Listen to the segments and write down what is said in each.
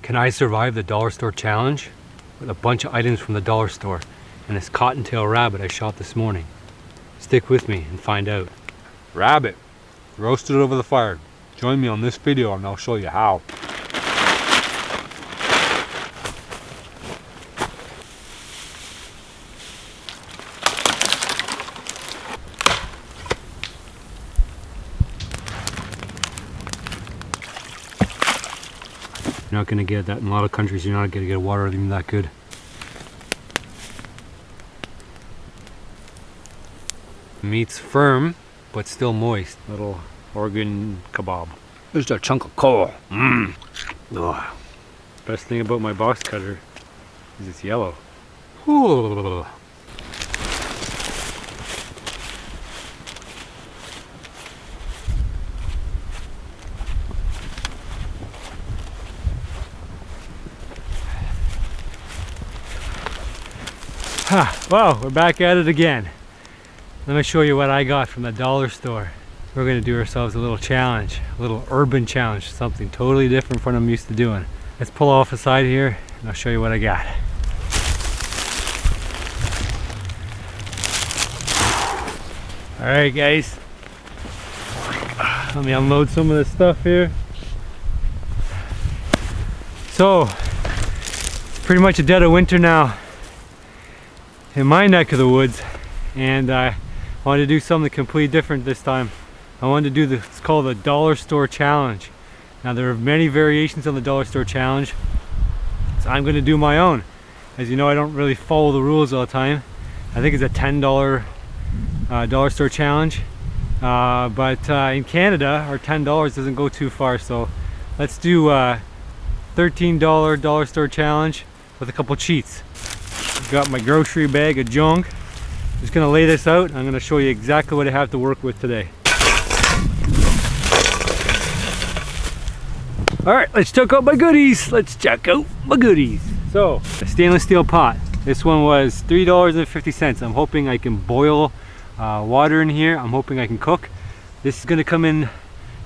Can I survive the dollar store challenge? With a bunch of items from the dollar store and this cottontail rabbit I shot this morning. Stick with me and find out. Rabbit, roasted over the fire. Join me on this video and I'll show you how. You're not going to get that in a lot of countries. You're not going to get water even that good. The meat's firm but still moist. Little organ kebab. There's a chunk of coal. Best thing about my box cutter is it's yellow. Ooh. Well, we're back at it again. Let me show you what I got from the dollar store. We're going to do ourselves a little challenge, a little urban challenge, something totally different from what I'm used to doing. Let's pull off the side here and I'll show you what I got. Alright guys, let me unload some of this stuff here. So, it's pretty much a dead of winter now in my neck of the woods, and I wanted to do something completely different this time. I wanted to do this, it's called the dollar store challenge. Now there are many variations on the dollar store challenge, so I'm going to do my own. As you know, I don't really follow the rules all the time. I think it's a $10 dollar store challenge, but in Canada our $10 doesn't go too far, so let's do a $13 dollar store challenge with a couple cheats. Got my grocery bag of junk. Just gonna lay this out. I'm gonna show you exactly what I have to work with today. All right, let's check out my goodies. So, a stainless steel pot. This one was $3.50. I'm hoping I can boil water in here. I'm hoping I can cook. This is gonna come in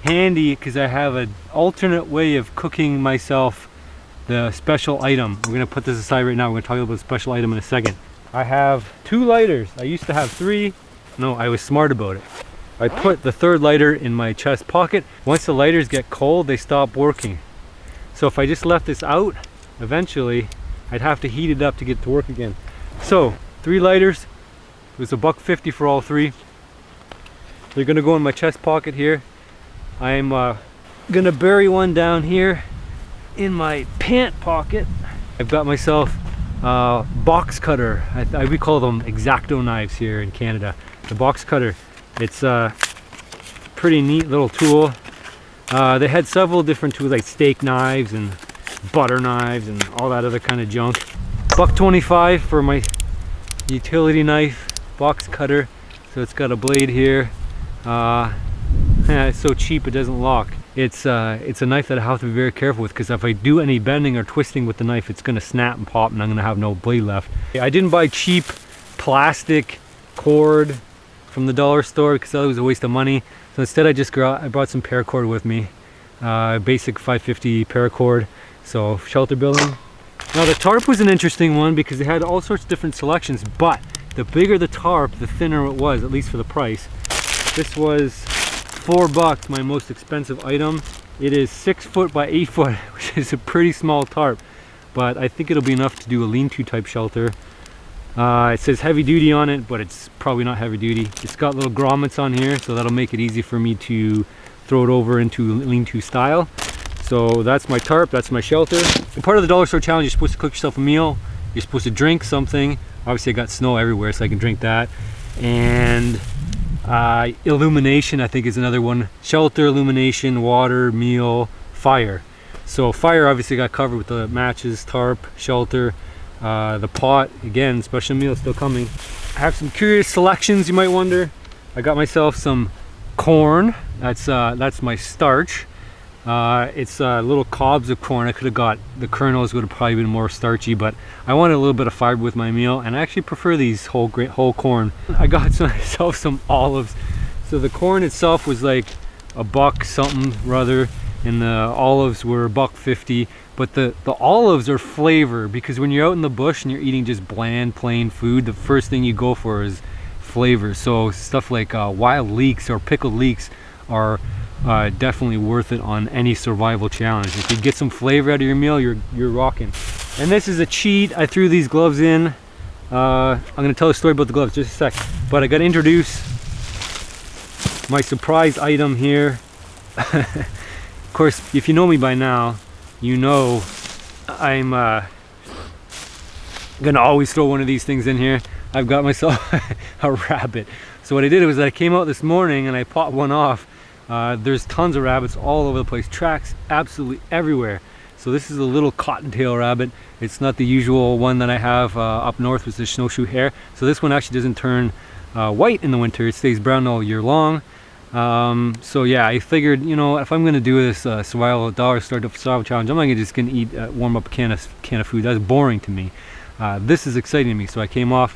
handy because I have an alternate way of cooking myself the special item. We're gonna put this aside right now. We're gonna talk about the special item in a second. I have 2 lighters. I used to have 3. No, I was smart about it. I put the 3rd lighter in my chest pocket. Once the lighters get cold, they stop working. So if I just left this out, eventually I'd have to heat it up to get to work again. So 3 lighters. It was $1.50 for all 3. They're gonna go in my chest pocket here. I'm gonna bury one down here in my pant pocket. I've got myself a box cutter. We call them X-Acto knives here in Canada. The box cutter. It's a pretty neat little tool. They had several different tools like steak knives and butter knives and all that other kind of junk. $1.25 for my utility knife box cutter. So it's got a blade here. It's so cheap it doesn't lock. It's a knife that I have to be very careful with, because if I do any bending or twisting with the knife, it's going to snap and pop and I'm going to have no blade left. I didn't buy cheap plastic cord from the dollar store because that was a waste of money. So instead I brought some paracord with me, basic 550 paracord. So shelter building. Now the tarp was an interesting one because they had all sorts of different selections, but the bigger the tarp, the thinner it was, at least for the price. This was $4, my most expensive item. It is 6 foot by 8 foot, which is a pretty small tarp, but I think it'll be enough to do a lean-to type shelter. It says heavy duty on it, but it's probably not heavy duty. It's got little grommets on here, so that'll make it easy for me to throw it over into lean-to style. So that's my tarp, that's my shelter. And part of the dollar store challenge, you're supposed to cook yourself a meal. You're supposed to drink something. Obviously I got snow everywhere, so I can drink that. And illumination, I think, is another one. Shelter, illumination, water, meal, fire. So fire obviously got covered with the matches, tarp, shelter, the pot, again, special meal still coming. I have some curious selections, you might wonder. I got myself some corn. That's my starch. It's little cobs of corn. I could have got the kernels, would have probably been more starchy, but I wanted a little bit of fiber with my meal, and I actually prefer these whole corn. I got myself some olives. So the corn itself was like $1 something rather, and the olives were $1.50. But the olives are flavor, because when you're out in the bush and you're eating just bland, plain food, the first thing you go for is flavor. So stuff like wild leeks or pickled leeks are definitely worth it on any survival challenge. If you get some flavor out of your meal, you're rocking. And this is a cheat. I threw these gloves in. I'm going to tell a story about the gloves just a sec, but I got to introduce my surprise item here. Of course, if you know me by now, you know I'm gonna always throw one of these things in here. I've got myself a rabbit. So what I did was I came out this morning and I popped one off. There's tons of rabbits all over the place, tracks absolutely everywhere. So this is a little cottontail rabbit. It's not the usual one that I have up north with the snowshoe hare. So this one actually doesn't turn white in the winter. It stays brown all year long. So yeah, I figured, you know, if I'm gonna do this survival startup survival challenge, I'm not just gonna eat warm up a can of food. That's boring to me. This is exciting to me. So I came out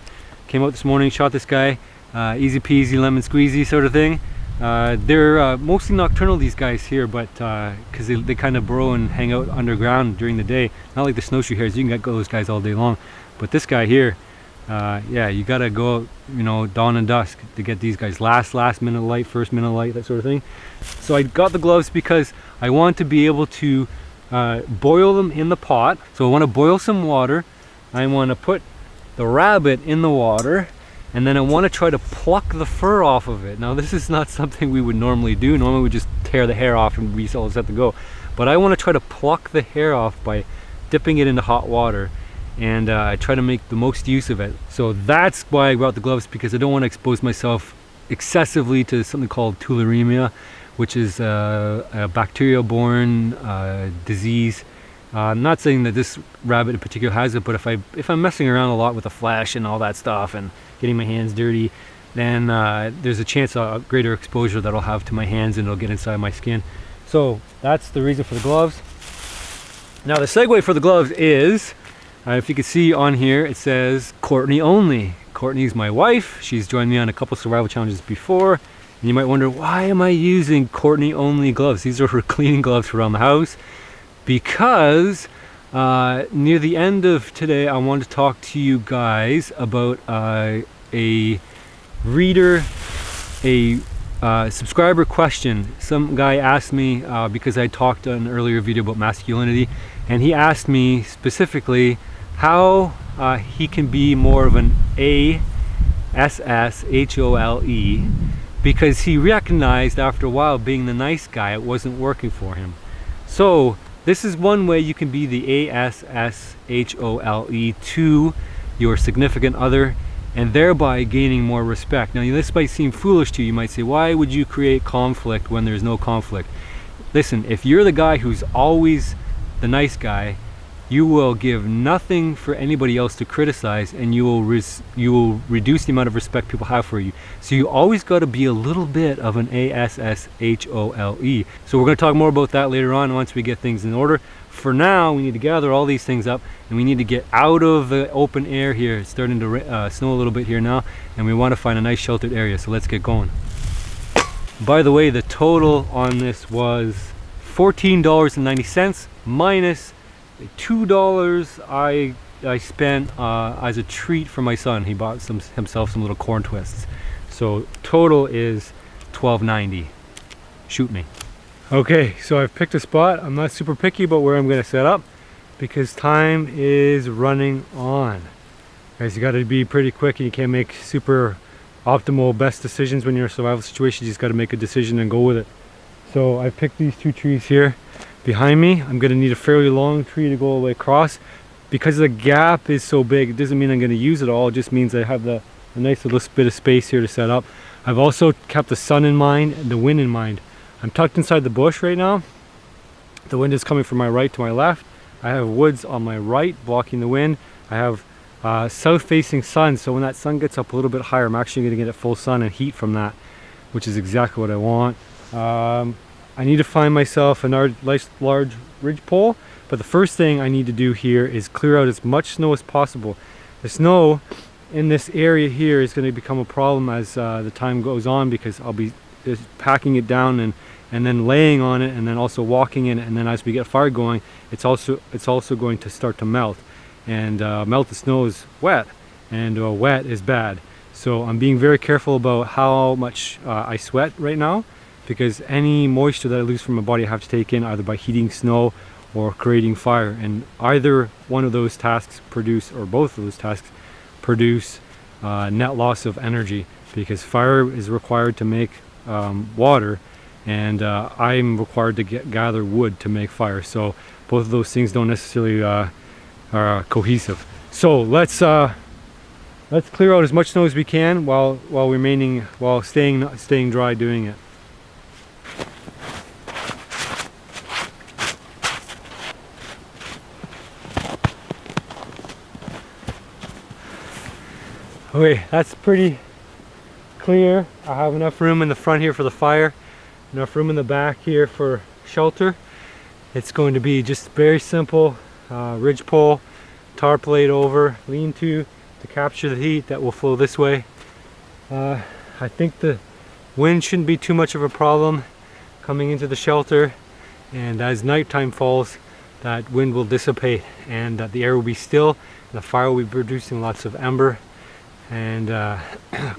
this morning, shot this guy, easy peasy lemon squeezy sort of thing. They're mostly nocturnal, these guys here, but because they kind of burrow and hang out underground during the day. Not like the snowshoe hares, you can get those guys all day long. But this guy here, yeah, you gotta go out, you know, dawn and dusk to get these guys. Last minute light, first minute light, that sort of thing. So I got the gloves because I want to be able to boil them in the pot. So I want to boil some water. I want to put the rabbit in the water, and then I want to try to pluck the fur off of it. Now this is not something we would normally do. Normally we just tear the hair off and resell it, set to go. But I want to try to pluck the hair off by dipping it into hot water and try to make the most use of it. So that's why I brought the gloves, because I don't want to expose myself excessively to something called tularemia, which is a bacterial-borne disease. I'm not saying that this rabbit in particular has it, but if I'm messing around a lot with the flesh and all that stuff and getting my hands dirty, then there's a chance of greater exposure that I'll have to my hands and it'll get inside my skin. So that's the reason for the gloves. Now the segue for the gloves is, if you can see on here, it says Courtney only. Courtney's my wife. She's joined me on a couple survival challenges before. And you might wonder, why am I using Courtney only gloves? These are her cleaning gloves around the house. Because near the end of today, I want to talk to you guys about a subscriber question. Some guy asked me, because I talked on an earlier video about masculinity, and he asked me specifically how he can be more of an ASSHOLE, because he recognized after a while being the nice guy, it wasn't working for him. So this is one way you can be the ASSHOLE to your significant other, and thereby gaining more respect. Now this might seem foolish to you. You might say, why would you create conflict when there's no conflict? Listen, if you're the guy who's always the nice guy, you will give nothing for anybody else to criticize, and you will reduce the amount of respect people have for you. So you always got to be a little bit of an ASSHOLE. So we're going to talk more about that later on once we get things in order. For now, we need to gather all these things up, and we need to get out of the open air here. It's starting to snow a little bit here now, and we want to find a nice sheltered area. So let's get going. By the way, the total on this was $14.90 minus $2 I spent as a treat for my son. He bought himself some little corn twists. So total is $12.90. Shoot me. Okay, so I've picked a spot. I'm not super picky about where I'm going to set up because time is running on. Guys, you got to be pretty quick, and you can't make super optimal best decisions when you're in a survival situation. You just got to make a decision and go with it. So I've picked these two trees here behind me. I'm going to need a fairly long tree to go all the way across. Because the gap is so big, it doesn't mean I'm going to use it all. It just means I have a nice little bit of space here to set up. I've also kept the sun in mind and the wind in mind. I'm tucked inside the bush right now. The wind is coming from my right to my left. I have woods on my right blocking the wind. I have south-facing sun, so when that sun gets up a little bit higher, I'm actually going to get full sun and heat from that, which is exactly what I want. I need to find myself a large ridge pole, but the first thing I need to do here is clear out as much snow as possible. The snow in this area here is going to become a problem as the time goes on, because I'll be just packing it down and and then laying on it, and then also walking in it, and then as we get fire going, it's also going to start to melt, and melted snow is wet, and wet is bad. So I'm being very careful about how much I sweat right now, because any moisture that I lose from my body I have to take in either by heating snow or creating fire, and either one of those tasks produce, or both of those tasks produce net loss of energy, because fire is required to make water, and I'm required to gather wood to make fire. So both of those things don't necessarily are cohesive. So let's clear out as much snow as we can while staying dry doing it. Okay, that's pretty clear. I have enough room in the front here for the fire, enough room in the back here for shelter. It's going to be just very simple ridge pole, tarp laid over, lean-to capture the heat that will flow this way. I think the wind shouldn't be too much of a problem coming into the shelter, and as nighttime falls, that wind will dissipate, and the air will be still, and the fire will be producing lots of ember and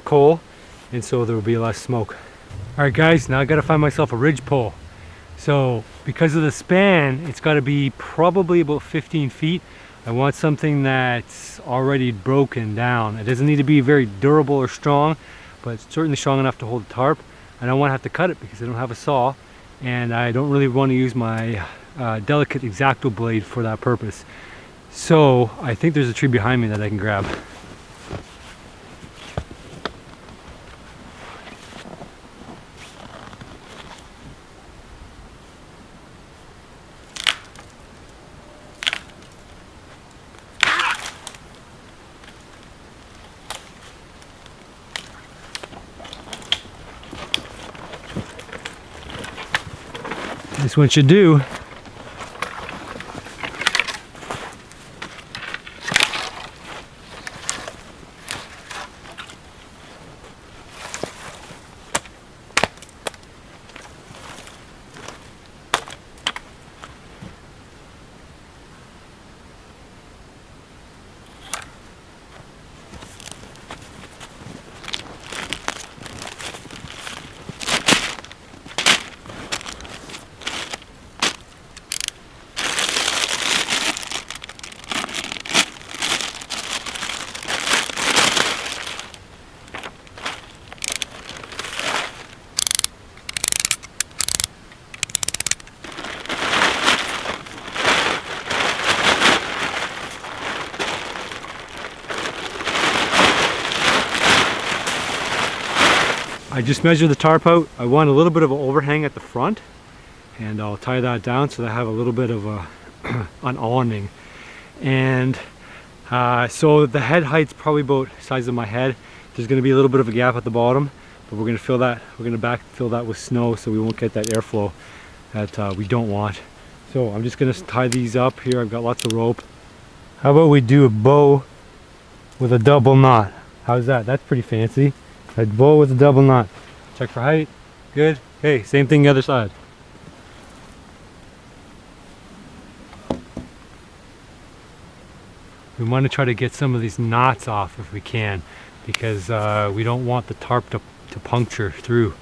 coal, and so there will be less smoke. Alright guys, now I gotta find myself a ridge pole. So because of the span, it's got to be probably about 15 feet. I want something that's already broken down. It doesn't need to be very durable or strong, but it's certainly strong enough to hold the tarp. I don't want to have to cut it because I don't have a saw, and I don't really want to use my delicate X-Acto blade for that purpose. So I think there's a tree behind me that I can grab. This one should do. I just measured the tarp out. I want a little bit of an overhang at the front, and I'll tie that down so that I have a little bit of an awning. And so the head height's probably about the size of my head. There's going to be a little bit of a gap at the bottom, but we're going to fill that. We're going to backfill that with snow so we won't get that airflow that we don't want. So I'm just going to tie these up here. I've got lots of rope. How about we do a bow with a double knot? How's that? That's pretty fancy. A bow with a double knot. Check for height. Good. Okay, same thing the other side. We want to try to get some of these knots off if we can, because we don't want the tarp to puncture through.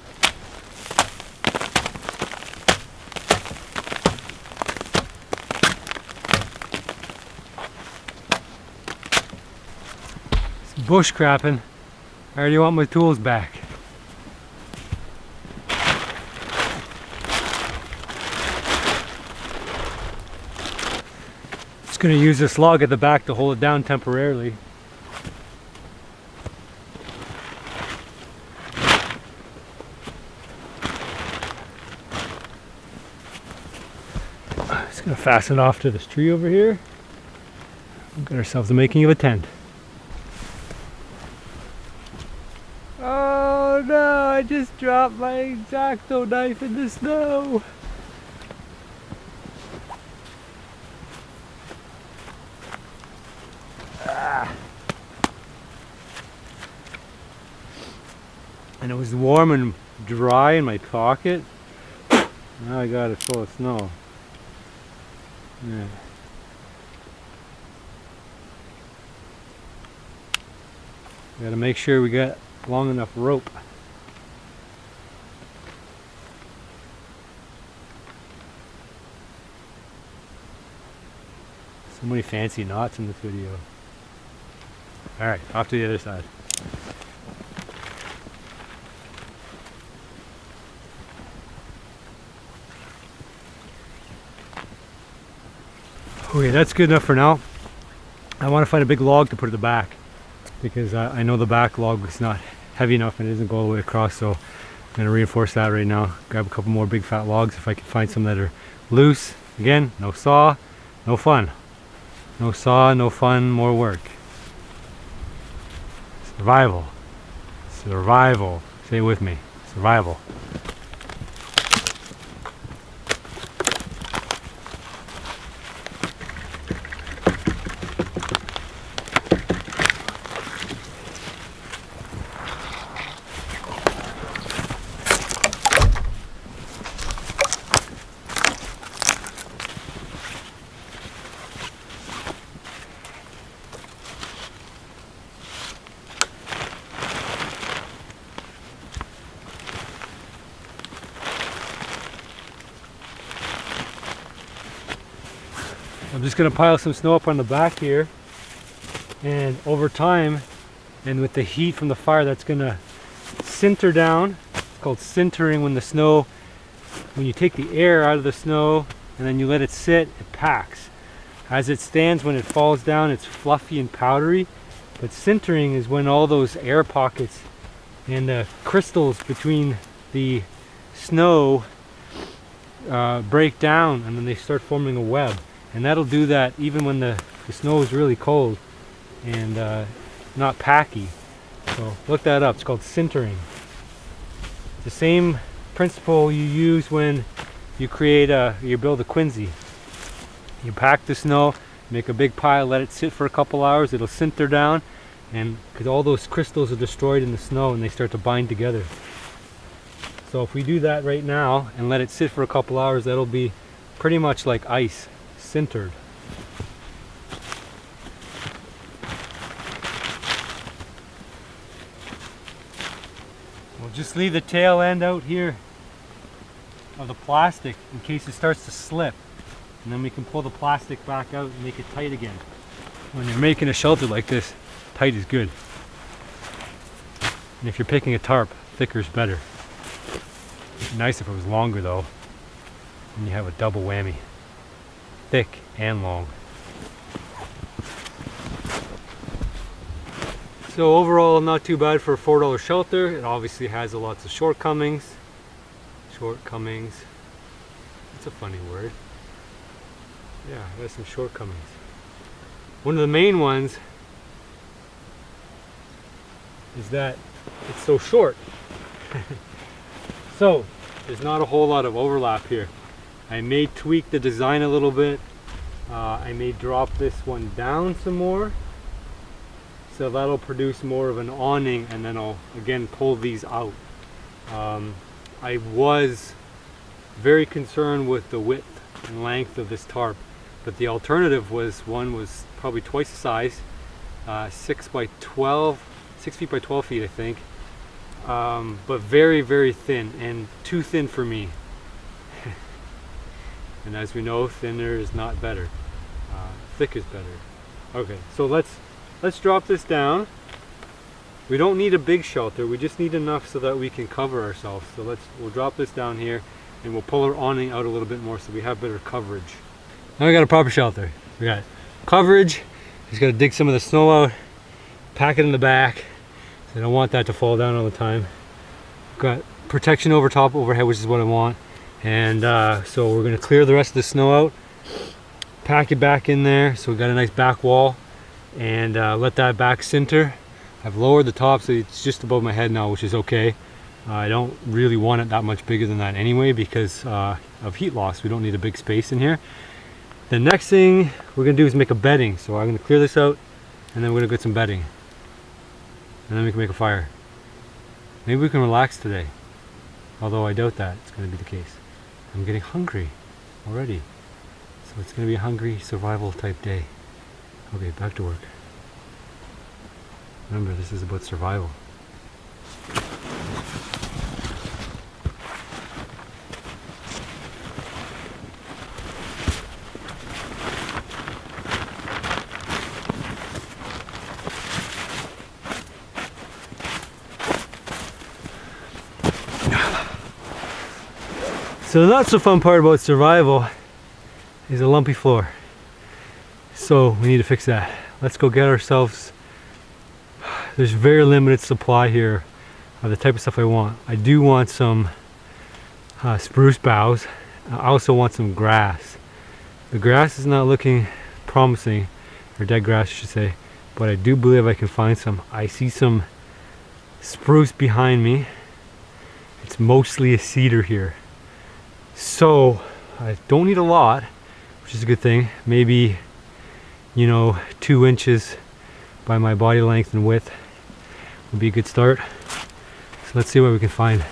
It's bushcrafting. I already want my tools back. Just going to use this log at the back to hold it down temporarily. Just going to fasten it off to this tree over here. We've got ourselves the making of a tent. Oh no, I just dropped my X-Acto knife in the snow. And it was warm and dry in my pocket. Now I got it full of snow. Yeah. Gotta make sure we got long enough rope. So many fancy knots in this video. Alright, off to the other side. Okay, that's good enough for now. I want to find a big log to put at the back, because I know the back log is not heavy enough and it doesn't go all the way across, so I'm going to reinforce that right now. Grab a couple more big fat logs if I can find some that are loose. Again, no saw, no fun. No saw, no fun, more work. Survival. Survival. Say it with me. Survival. I'm just going to pile some snow up on the back here, and over time and with the heat from the fire, that's going to sinter down. It's called sintering when you take the air out of the snow and then you let it sit, it packs. As it stands, when it falls down, it's fluffy and powdery, but sintering is when all those air pockets and the crystals between the snow break down, and then they start forming a web. And that'll do that even when the snow is really cold and not packy. So look that up. It's called sintering. It's the same principle you use when you build a quinzhee. You pack the snow, make a big pile, let it sit for a couple hours. It'll sinter down, and because all those crystals are destroyed in the snow and they start to bind together. So if we do that right now and let it sit for a couple hours, that'll be pretty much like ice. Sintered. We'll just leave the tail end out here of the plastic in case it starts to slip, and then we can pull the plastic back out and make it tight again. When you're making a shelter like this, tight is good. And if you're picking a tarp, thicker is better. It'd be nice if it was longer though, and you have a double whammy. Thick and long. So overall, not too bad for a $4 shelter. It obviously has lots of shortcomings. Shortcomings. That's a funny word. Yeah, it has some shortcomings. One of the main ones is that it's so short. So there's not a whole lot of overlap here. I may tweak the design a little bit. I may drop this one down some more, so that'll produce more of an awning, and then I'll again pull these out. I was very concerned with the width and length of this tarp, but the alternative was probably twice the size, 6 feet by 12 feet I think, but very, very thin, and too thin for me. And as we know, thinner is not better. Thick is better. Okay, so let's drop this down. We don't need a big shelter. We just need enough so that we can cover ourselves. So we'll drop this down here, and we'll pull our awning out a little bit more so we have better coverage. Now we got a proper shelter. We got coverage. Just got to dig some of the snow out, pack it in the back. I don't want that to fall down all the time. Got protection over top, overhead, which is what I want. And so we're going to clear the rest of the snow out, pack it back in there, so we got a nice back wall, and let that back sinter. I've lowered the top so it's just above my head now, which is okay. I don't really want it that much bigger than that anyway because of heat loss. We don't need a big space in here. The next thing we're going to do is make a bedding. So I'm going to clear this out, and then we're going to get some bedding, and then we can make a fire. Maybe we can relax today, although I doubt that it's going to be the case. I'm getting hungry already. So it's going to be a hungry survival type day. Okay, back to work. Remember, this is about survival. So the not so fun part about survival is a lumpy floor. So we need to fix that. Let's go get ourselves, there's very limited supply here of the type of stuff I want. I do want some spruce boughs. I also want some grass. The grass is not looking promising, or dead grass I should say, but I do believe I can find some. I see some spruce behind me. It's mostly a cedar here. So I don't need a lot, which is a good thing. Maybe, you know, 2 inches by my body length and width would be a good start. So let's see what we can find.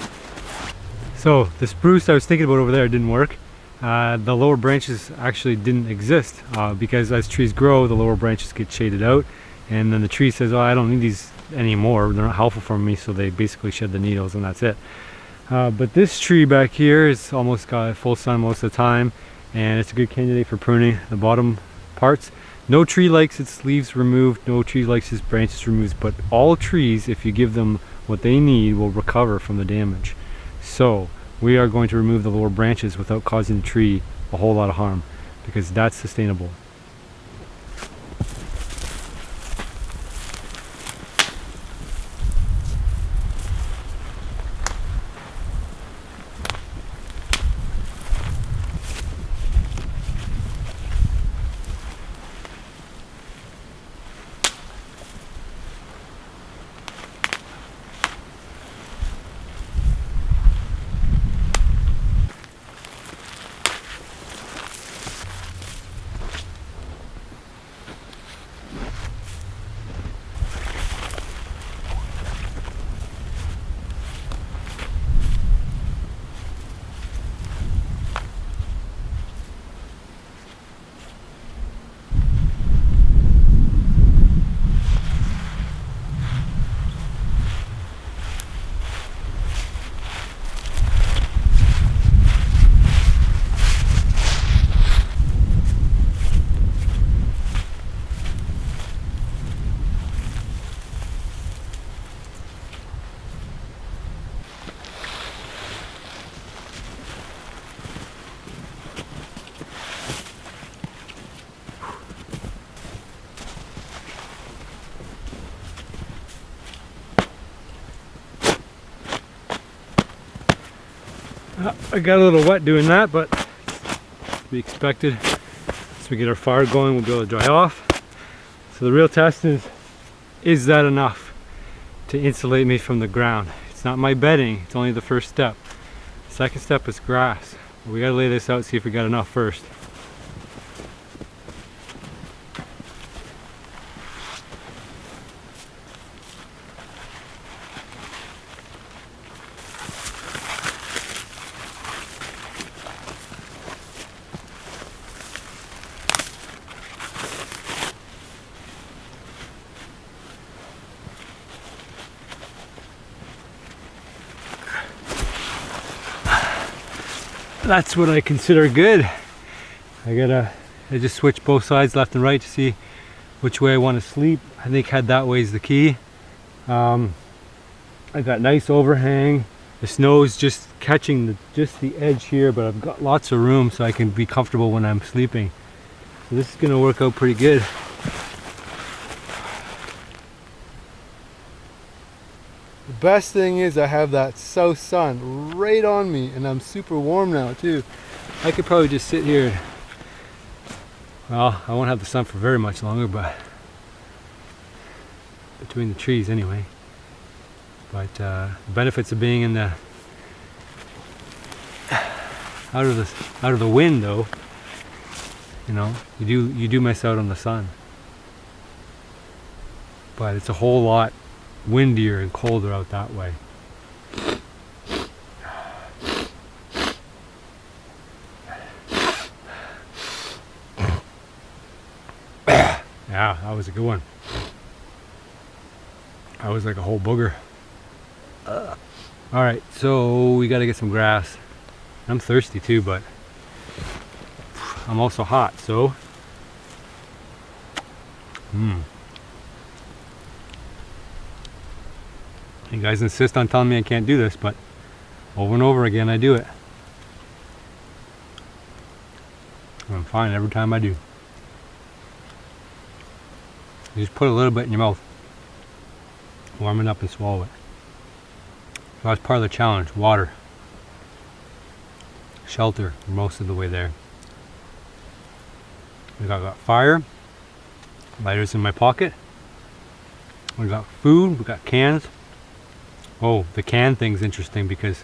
So the spruce I was thinking about over there didn't work. The lower branches actually didn't exist because as trees grow, the lower branches get shaded out, and then the tree says, oh, I don't need these anymore, they're not helpful for me, so they basically shed the needles and that's it. But this tree back here is almost got full sun most of the time, and it's a good candidate for pruning the bottom parts. No tree likes its leaves removed, no tree likes its branches removed, but all trees, if you give them what they need, will recover from the damage. So we are going to remove the lower branches without causing the tree a whole lot of harm, because that's sustainable. I got a little wet doing that, but to be expected. As we get our fire going, we'll be able to dry off. So the real test is that enough to insulate me from the ground? It's not my bedding, it's only the first step. The second step is grass. We gotta lay this out, see if we got enough first. That's what I consider good. I just switch both sides left and right to see which way I want to sleep. I think head that way is the key. I got nice overhang. The snow is just catching just the edge here, but I've got lots of room so I can be comfortable when I'm sleeping. So this is going to work out pretty good. The best thing is I have that south sun right on me, and I'm super warm now too. I could probably just sit here. Well, I won't have the sun for very much longer, but between the trees anyway. But the benefits of being in the out of the wind, though, you know, you do miss out on the sun. But it's a whole lot windier and colder out that way. Yeah, that was a good one. That was like a whole booger. All right, so we got to get some grass. I'm thirsty too, but I'm also hot, so You guys insist on telling me I can't do this, but over and over again I do it. I'm fine every time I do. You just put a little bit in your mouth, warm it up and swallow it. So that's part of the challenge. Water, shelter, most of the way there. We got fire, lighters in my pocket. We got food, we got cans. Oh, the can thing's interesting because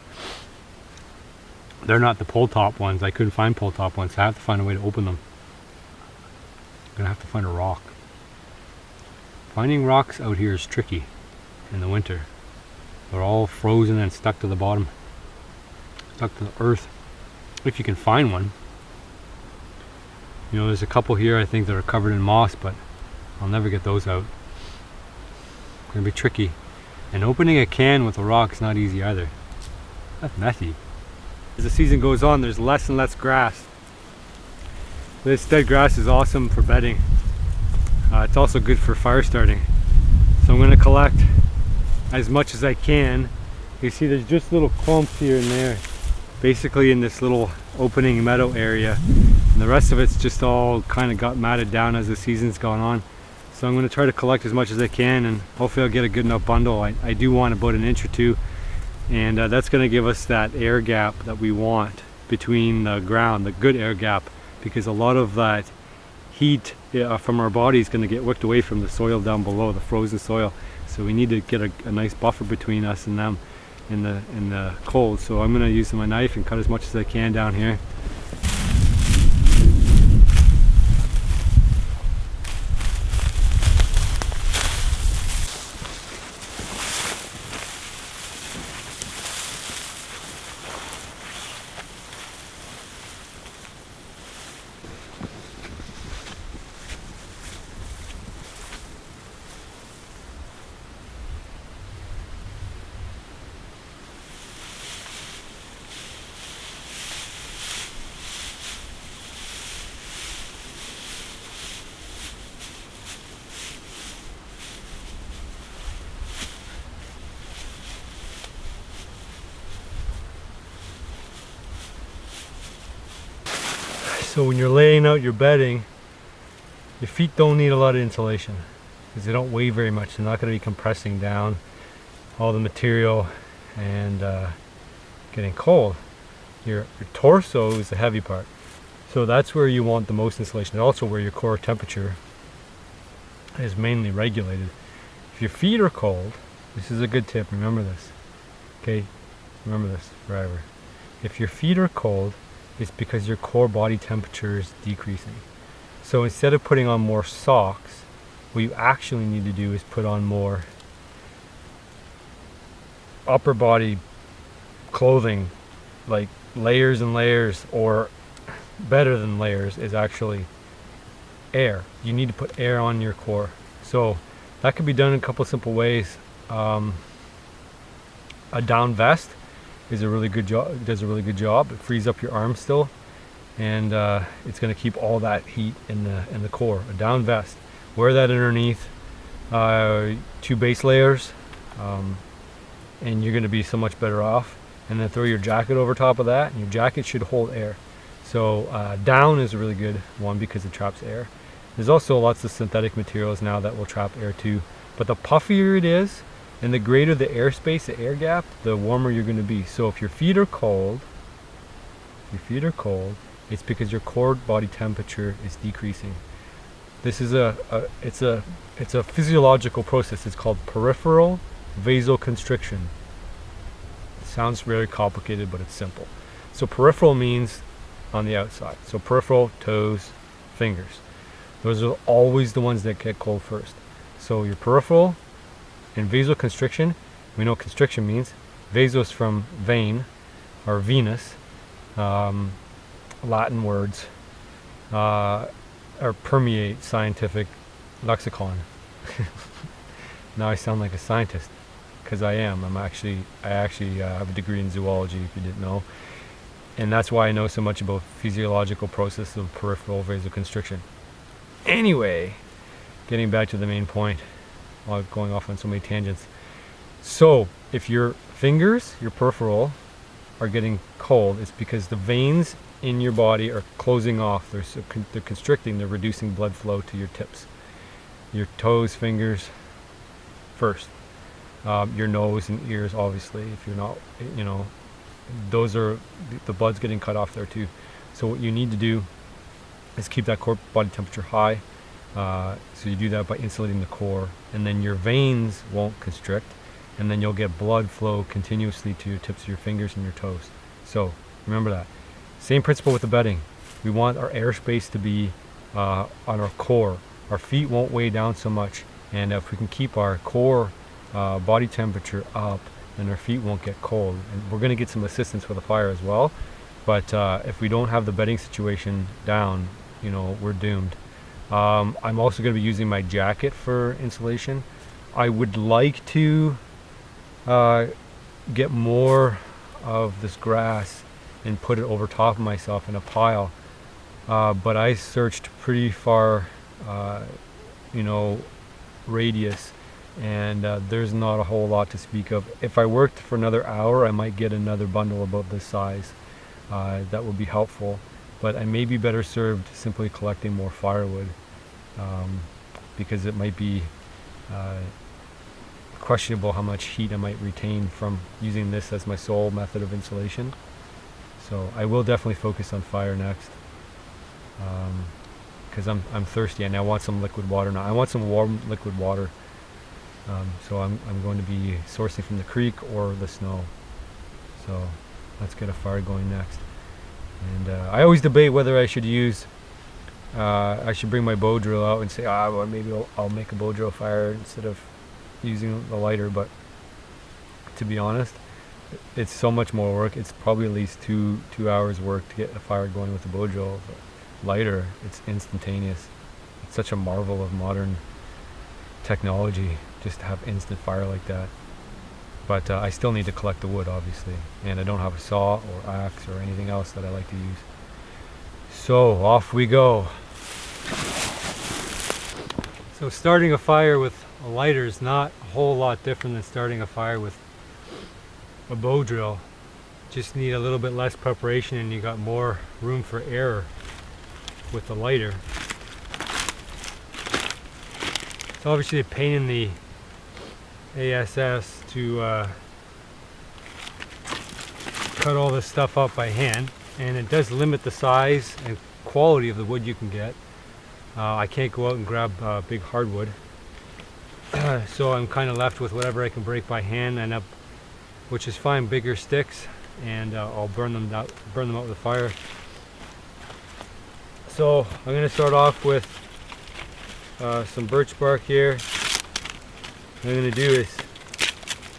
they're not the pull top ones. I couldn't find pull top ones, so I have to find a way to open them. I'm gonna have to find a rock. Finding rocks out here is tricky in the winter. They're all frozen and stuck to the bottom, stuck to the earth. If you can find one. You know, there's a couple here I think that are covered in moss, but I'll never get those out. It's gonna be tricky. And opening a can with a rock is not easy either. That's messy. As the season goes on, there's less and less grass. This dead grass is awesome for bedding. It's also good for fire starting. So I'm going to collect as much as I can. You see there's just little clumps here and there, basically in this little opening meadow area. And the rest of it's just all kind of got matted down as the season's gone on. So I'm going to try to collect as much as I can, and hopefully I'll get a good enough bundle. I do want about an inch or two, and that's going to give us that air gap that we want between the ground, the good air gap, because a lot of that heat from our body is going to get wicked away from the soil down below, the frozen soil. So we need to get a nice buffer between us and them in the cold. So I'm going to use my knife and cut as much as I can down here. So when you're laying out your bedding, your feet don't need a lot of insulation because they don't weigh very much. They're not going to be compressing down all the material and getting cold. Your torso is the heavy part. So that's where you want the most insulation. Also where your core temperature is mainly regulated. If your feet are cold, this is a good tip, remember this. Okay, remember this forever. If your feet are cold, it's because your core body temperature is decreasing. So instead of putting on more socks, what you actually need to do is put on more upper body clothing, like layers and layers, or better than layers is actually air. You need to put air on your core. So that can be done in a couple simple ways. A down vest is a really good job. Does a really good job. It frees up your arms still, and it's going to keep all that heat in the core. A down vest. Wear that underneath 2 base layers, and you're going to be so much better off. And then throw your jacket over top of that, and your jacket should hold air. So down is a really good one because it traps air. There's also lots of synthetic materials now that will trap air too. But the puffier it is, and the greater the airspace, the air gap, the warmer you're going to be. So if your feet are cold, it's because your core body temperature is decreasing. This is it's a physiological process. It's called peripheral vasoconstriction. It sounds very complicated, but it's simple. So peripheral means on the outside. So peripheral, toes, fingers. Those are always the ones that get cold first. So your peripheral and vasoconstriction, we know constriction means vasos from vein or venous, Latin words, or permeate scientific lexicon. Now I sound like a scientist, because I am. I actually have a degree in zoology, if you didn't know. And that's why I know so much about physiological process of peripheral vasoconstriction. Anyway, getting back to the main point, while going off on so many tangents. So, if your fingers, your peripheral, are getting cold, it's because the veins in your body are closing off. They're constricting, they're reducing blood flow to your tips. Your toes, fingers first. Your nose and ears, obviously, if you're not, those are, the blood's getting cut off there too. So what you need to do is keep that core body temperature high. So you do that by insulating the core, and then your veins won't constrict, and then you'll get blood flow continuously to your tips of your fingers and your toes. So remember that. Same principle with the bedding. We want our airspace to be on our core. Our feet won't weigh down so much, and if we can keep our core body temperature up, then our feet won't get cold. And we're going to get some assistance with the fire as well, but if we don't have the bedding situation down, we're doomed. I'm also going to be using my jacket for insulation. I would like to get more of this grass and put it over top of myself in a pile, but I searched pretty far radius, and there's not a whole lot to speak of. If I worked for another hour, I might get another bundle about this size. That would be helpful, but I may be better served simply collecting more firewood, because it might be questionable how much heat I might retain from using this as my sole method of insulation. So I will definitely focus on fire next, because I'm thirsty and I want some liquid water now. I want some warm liquid water. So I'm going to be sourcing from the creek or the snow. So let's get a fire going next. And I always debate whether I should use, I should bring my bow drill out and say, well, maybe I'll make a bow drill fire instead of using the lighter. But to be honest, it's so much more work. It's probably at least two hours work to get a fire going with a bow drill. But lighter, it's instantaneous. It's such a marvel of modern technology, just to have instant fire like that. But I still need to collect the wood, obviously, and I don't have a saw or axe or anything else that I like to use. So off we go. So starting a fire with a lighter is not a whole lot different than starting a fire with a bow drill. Just need a little bit less preparation, and you got more room for error with the lighter. It's obviously a pain in the ass to cut all this stuff up by hand, and it does limit the size and quality of the wood you can get. I can't go out and grab big hardwood, so I'm kind of left with whatever I can break by hand, and which is fine, bigger sticks, and I'll burn them out with the fire. So I'm going to start off with some birch bark here. What I'm going to do is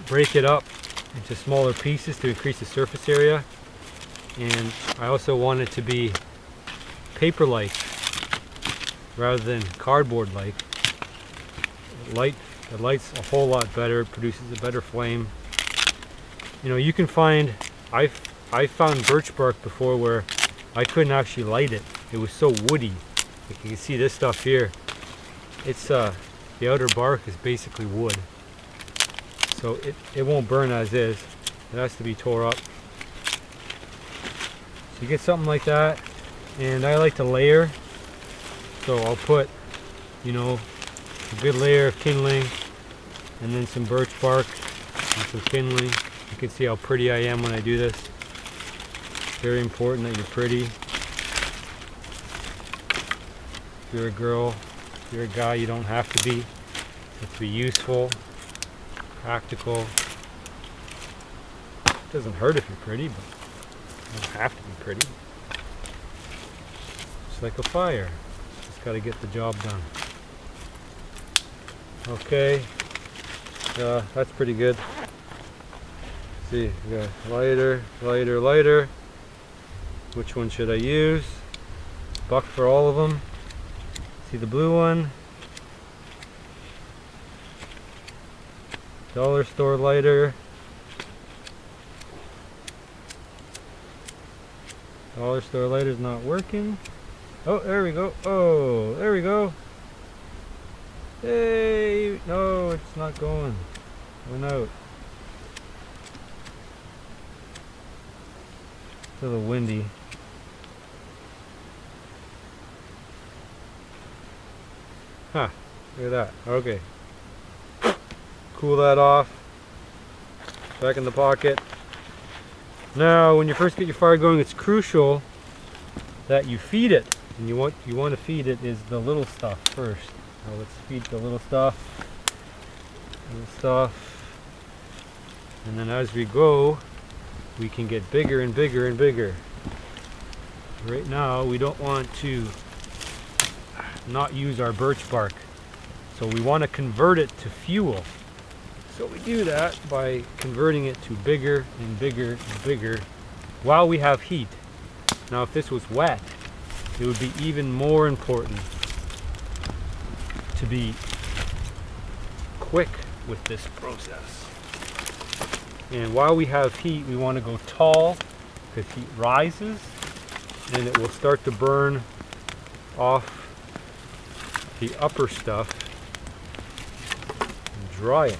break it up into smaller pieces to increase the surface area, and I also want it to be paper-like rather than cardboard-like. It lights a whole lot better, it produces a better flame. You can find, I found birch bark before where I couldn't actually light it. It was so woody. Like you can see this stuff here. It's the outer bark is basically wood, so it won't burn as is. It has to be tore up. So you get something like that, and I like to layer. So I'll put, a good layer of kindling, and then some birch bark and some kindling. You can see how pretty I am when I do this. Very important that you're pretty. If you're a girl, if you're a guy, you don't have to be. You have to be useful, practical. It doesn't hurt if you're pretty, but you don't have to be pretty. Just like a fire, just got to get the job done. Okay, that's pretty good. Let's see, we got lighter, lighter, lighter. Which one should I use? Buck for all of them. See the blue one? Dollar store lighter. Dollar store lighter's not working. Oh, there we go. Oh, there we go. Hey, no, it's not going. Went out. It's a little windy. Huh, look at that. Okay. Cool that off. Back in the pocket. Now, when you first get your fire going, it's crucial that you feed it. And you want to feed it is the little stuff first. Now let's feed the little stuff. And then as we go, we can get bigger and bigger and bigger. Right now, we don't want to not use our birch bark. So we want to convert it to fuel. So we do that by converting it to bigger and bigger and bigger while we have heat. Now if this was wet, it would be even more important to be quick with this process. And while we have heat, we want to go tall because heat rises and it will start to burn off the upper stuff and dry it.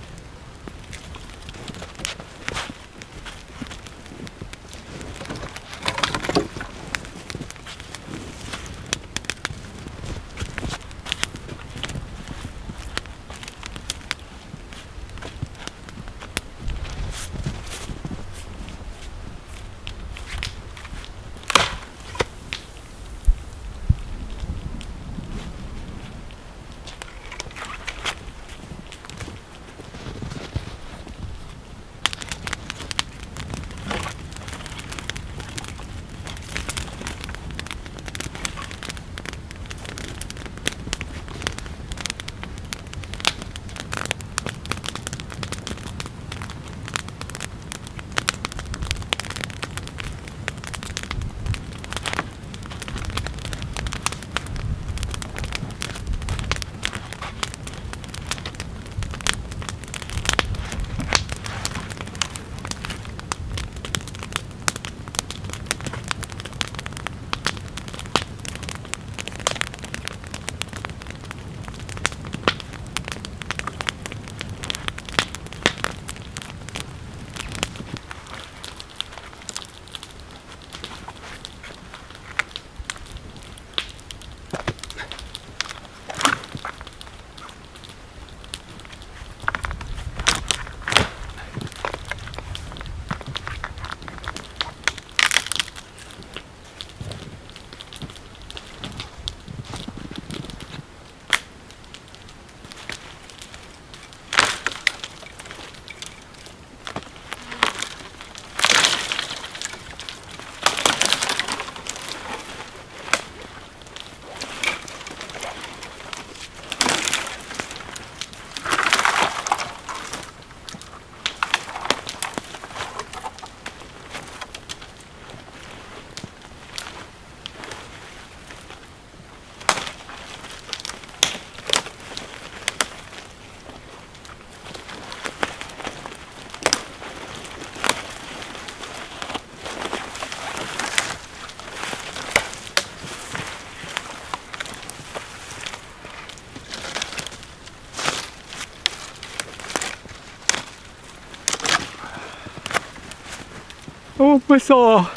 I want my saw.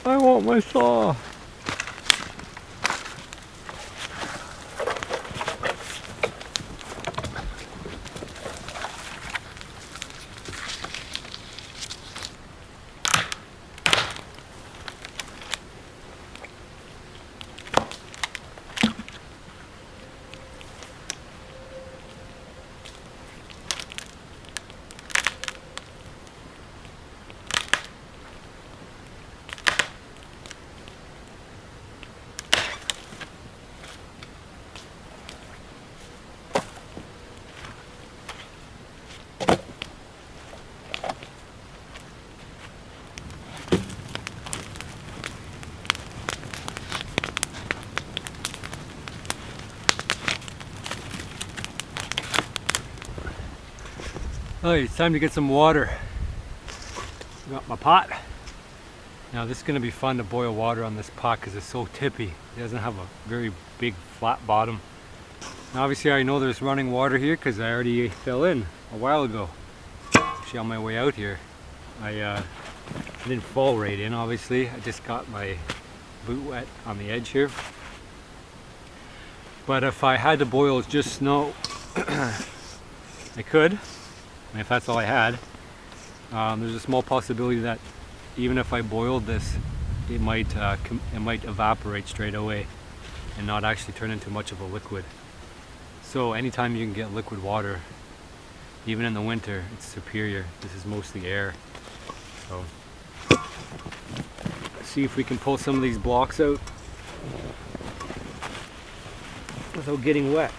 I want my saw. Alright, it's time to get some water. Got my pot. Now this is going to be fun to boil water on this pot because it's so tippy. It doesn't have a very big flat bottom. Now obviously I know there's running water here because I already fell in a while ago. Actually on my way out here. I didn't fall right in obviously. I just got my boot wet on the edge here. But if I had to boil just snow, I could. And if that's all I had. There's a small possibility that even if I boiled this, it might evaporate straight away and not actually turn into much of a liquid. So anytime you can get liquid water, even in the winter, it's superior. This is mostly air. So let's see if we can pull some of these blocks out without getting wet.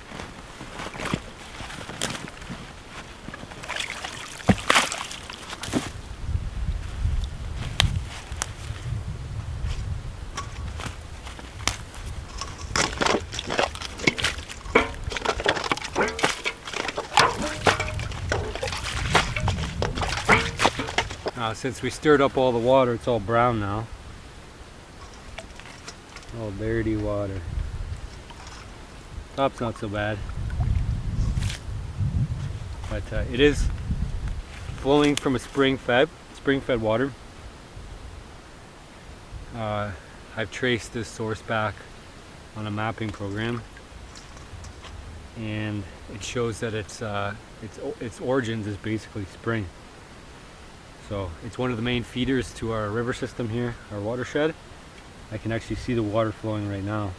Since we stirred up all the water, it's all brown now. All dirty water. Top's not so bad. But it is flowing from a spring-fed water. I've traced this source back on a mapping program, and it shows that its origins is basically spring. So it's one of the main feeders to our river system here, our watershed. I can actually see the water flowing right now.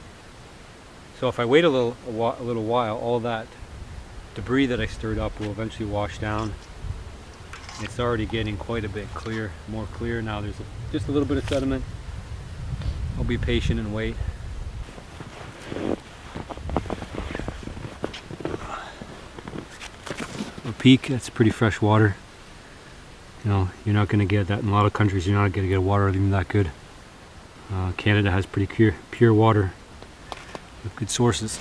So if I wait a little while, all that debris that I stirred up will eventually wash down. It's already getting quite a bit clear, more clear now. There's just a little bit of sediment. I'll be patient and wait. A peak, that's pretty fresh water. You know, you're not going to get that in a lot of countries. You're not going to get water even that good. Canada has pretty pure water with good sources.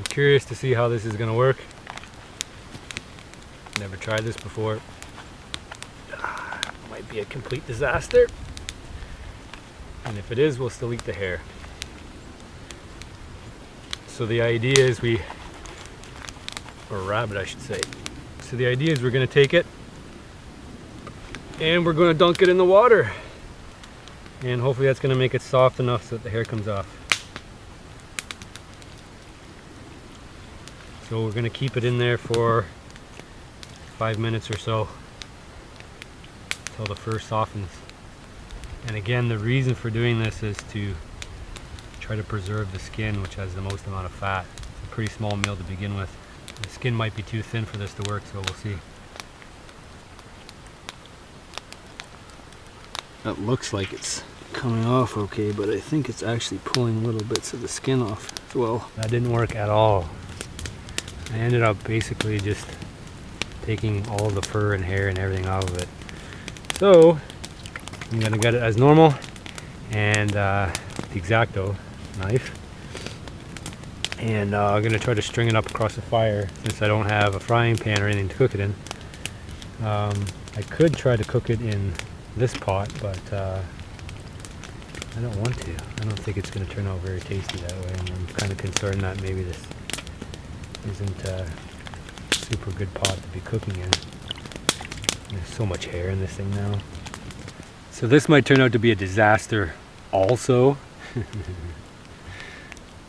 Curious to see how this is going to work. Never tried this before. Might be a complete disaster. And if it is, we'll still eat the hair. So the idea is or rabbit I should say. So the idea is we're going to take it and we're going to dunk it in the water. And hopefully that's going to make it soft enough so that the hair comes off. So we're going to keep it in there for 5 minutes or so until the fur softens. And again, the reason for doing this is to try to preserve the skin, which has the most amount of fat. It's a pretty small meal to begin with. The skin might be too thin for this to work, so we'll see. That looks like it's coming off okay, but I think it's actually pulling little bits of the skin off as well. That didn't work at all. I ended up basically just taking all the fur and hair and everything out of it. So I'm gonna get it as normal and the X-Acto knife, and I'm gonna try to string it up across the fire since I don't have a frying pan or anything to cook it in. I could try to cook it in this pot, but I don't want to. I don't think it's gonna turn out very tasty that way, and I'm kind of concerned that maybe this isn't a super good pot to be cooking in. There's so much hair in this thing now. So this might turn out to be a disaster also.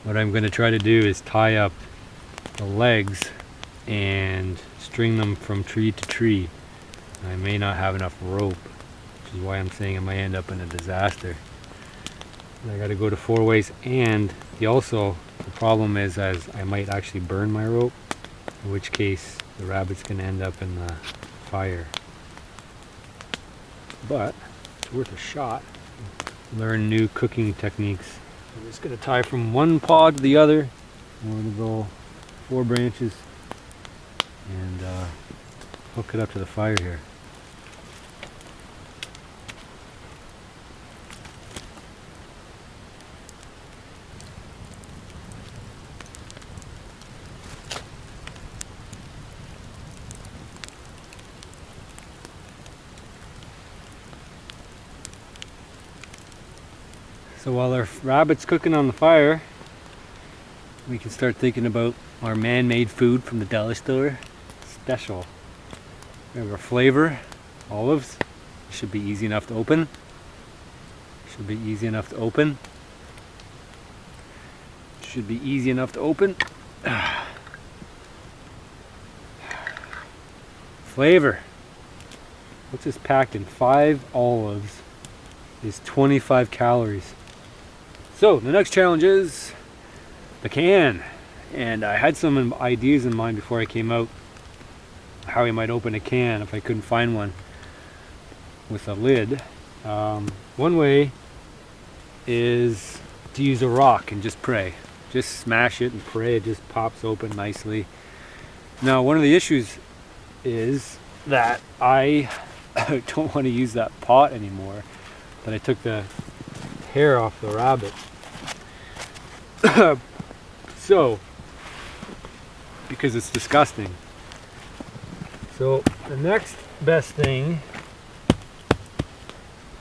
What I'm going to try to do is tie up the legs and string them from tree to tree. I may not have enough rope, which is why I'm saying it might end up in a disaster. I got to go to 4 ways, and the problem is as I might actually burn my rope, in which case the rabbit's going to end up in the fire. but it's worth a shot. Learn new cooking techniques. I'm just going to tie from one pod to the other. I'm going to go 4 branches and hook it up to the fire here. So while our rabbit's cooking on the fire, we can start thinking about our man-made food from the dollar store. Special. We have our flavor, olives. Should be easy enough to open. Should be easy enough to open. Should be easy enough to open. Flavor. What's this packed in? 5 olives is 25 calories. So the next challenge is the can, and I had some ideas in mind before I came out how I might open a can if I couldn't find one with a lid. One way is to use a rock and just pray. Just smash it and pray. It just pops open nicely. Now one of the issues is that I don't want to use that pot anymore, that I took the hair off the rabbit. So, because it's disgusting. So the next best thing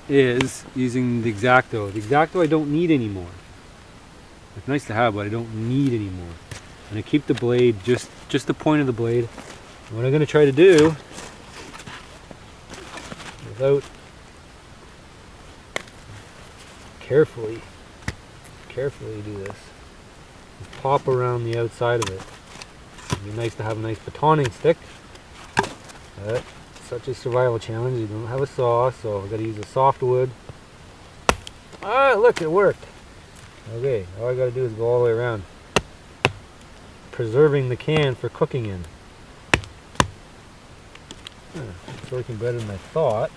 is using the X-Acto. The X-Acto I don't need anymore. It's nice to have, but I don't need anymore. And I keep the blade just the point of the blade. And what I'm going to try to do, without carefully do this, is pop around the outside of it. It'd be nice to have a nice batoning stick. But such a survival challenge. You don't have a saw, so I've got to use a softwood. Ah, look, it worked. Okay, all I got to do is go all the way around, preserving the can for cooking in. It's working better than I thought.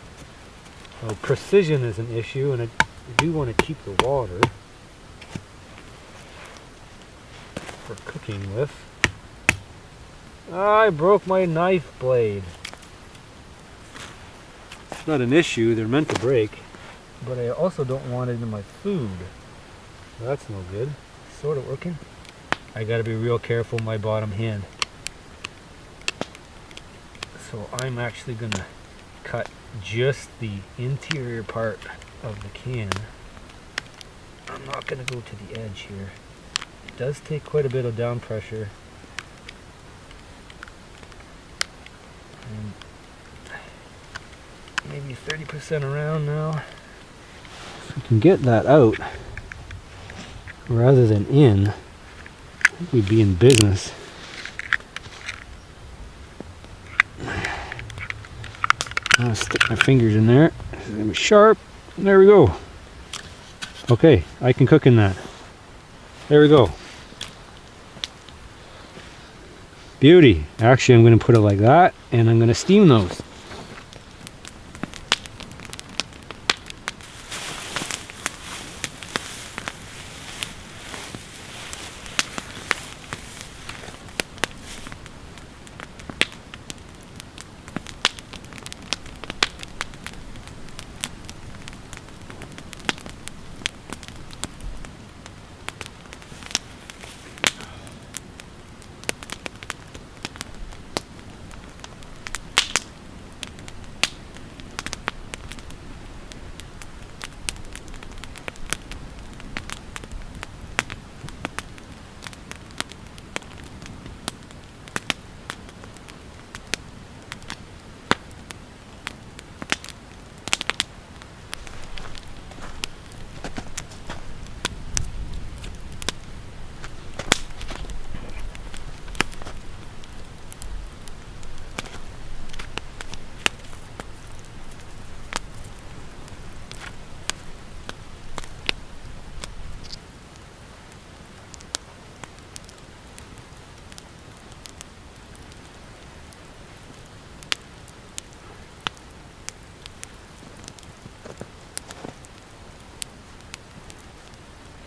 So precision is an issue, and I do want to keep the water for cooking with. I broke my knife blade. It's not an issue, they're meant to break, but I also don't want it in my food. That's no good. Sort of working. I gotta be real careful with my bottom hand. So I'm actually gonna cut just the interior part of the can. I'm not gonna go to the edge here. It does take quite a bit of down pressure. And maybe 30% around now. If we can get that out rather than in, I think we'd be in business. I'll stick my fingers in there. It's gonna be sharp. There we go. Okay, I can cook in that. There we go. Beauty. Actually, I'm going to put it like that, and I'm going to steam those.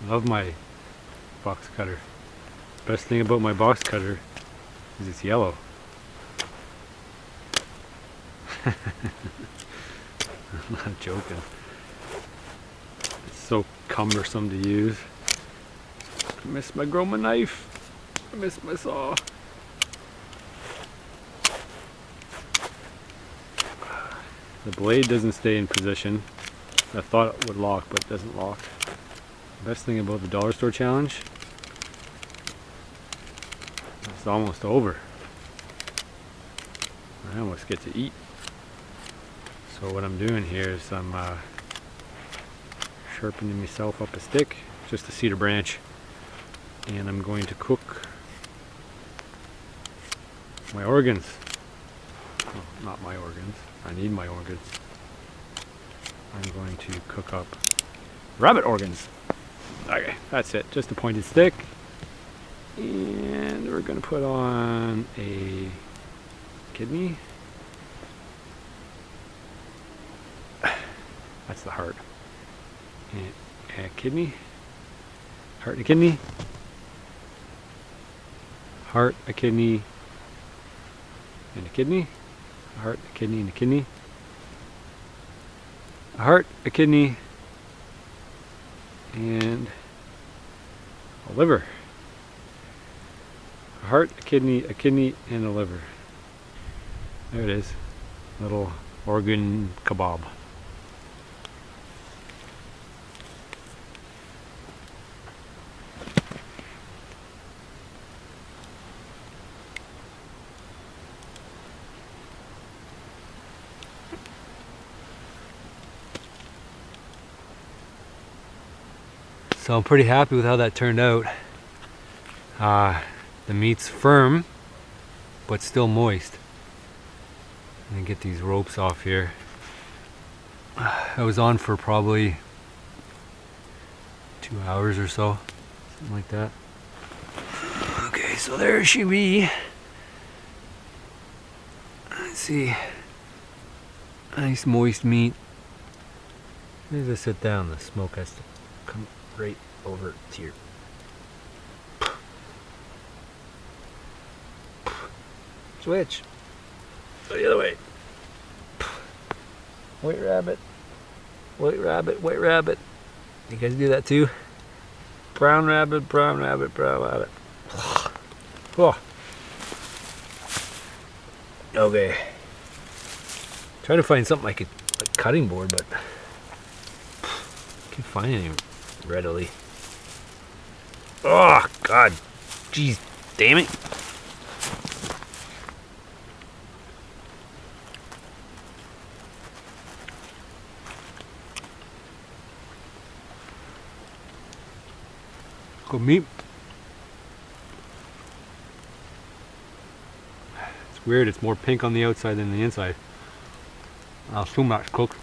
Love my box cutter. Best thing about my box cutter is it's yellow. I'm not joking. It's so cumbersome to use. I miss my Groma knife. I miss my saw. The blade doesn't stay in position. I thought it would lock, but it doesn't lock. Best thing about the dollar store challenge, it's almost over. I almost get to eat. So what I'm doing here is I'm sharpening myself up a stick, just a cedar branch, and I'm going to cook my organs. Well, not my organs. I need my organs. I'm going to cook up rabbit organs. Okay, that's it. Just a pointed stick. And we're going to put on a kidney. That's the heart. And a kidney. Heart and a kidney. Heart, a kidney, and a kidney. A heart, a kidney, and a kidney. A heart, a kidney, and a liver. A heart, a kidney, and a liver. There it is. Little organ kebab. So I'm pretty happy with how that turned out. The meat's firm, but still moist. Let me get these ropes off here. I was on for probably 2 hours or so, something like that. Okay, so there she be. Let's see. Nice moist meat. As I sit down, the smoke has to come right over to your switch. Go the other way. White rabbit. White rabbit, white rabbit. You guys do that too? Brown rabbit, brown rabbit, brown rabbit. Oh. Okay. Trying to find something like a cutting board, but can't find any readily. Oh God, jeez, damn it! Good meat. It's weird. It's more pink on the outside than the inside. I'll assume that's cooked.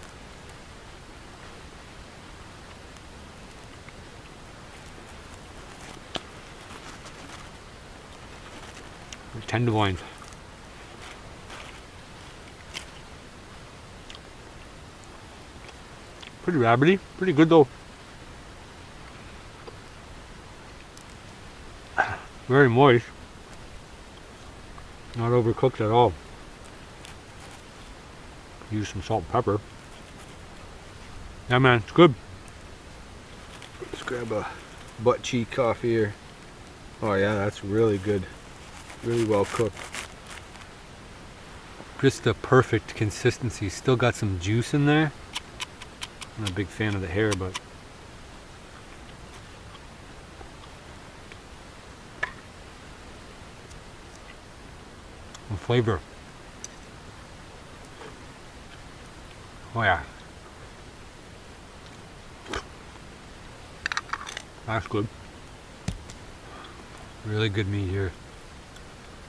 Tenderloins. Pretty rabbity, pretty good though. Very moist. Not overcooked at all. Use some salt and pepper. Yeah man, it's good. Let's grab a butt cheek coffee here. Oh yeah, that's really good. Really well cooked. Just the perfect consistency. Still got some juice in there. I'm not a big fan of the hair, but the flavor. Oh yeah. That's good. Really good meat here.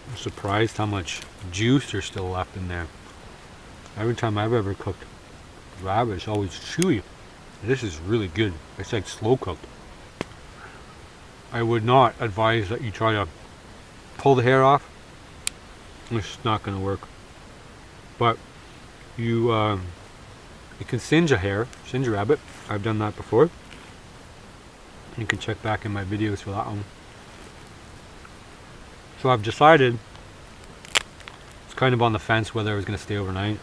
I'm surprised how much juice there's still left in there. Every time I've ever cooked rabbit, it's always chewy. This is really good. It's like slow cooked. I would not advise that you try to pull the hair off. It's not going to work. But you can singe a hair, singe a rabbit. I've done that before. You can check back in my videos for that one. So I've decided, it's kind of on the fence whether I was going to stay overnight.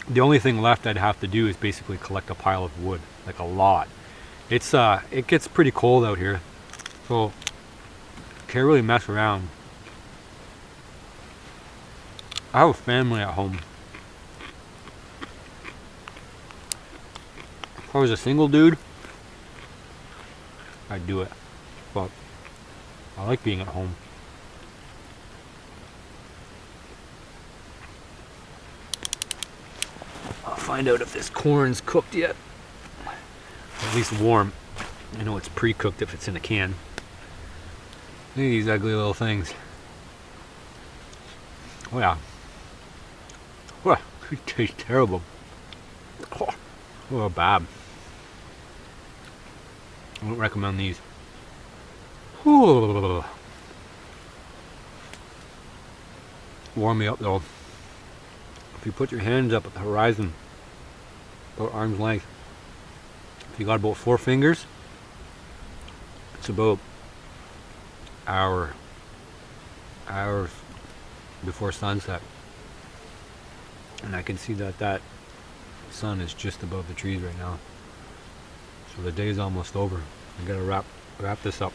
The only thing left I'd have to do is basically collect a pile of wood, like a lot. It gets pretty cold out here, so can't really mess around. I have a family at home. If I was a single dude, I'd do it, but I like being at home. I'll find out if this corn's cooked yet. At least warm. I know it's pre-cooked if it's in a can. Look at these ugly little things. Oh yeah. Well, it tastes terrible. Oh, bad. I don't recommend these. Ooh. Warm me up though. If you put your hands up at the horizon, about arm's length, if you got about 4 fingers, it's about hours before sunset. And I can see that sun is just above the trees right now. So the day is almost over. I gotta wrap this up.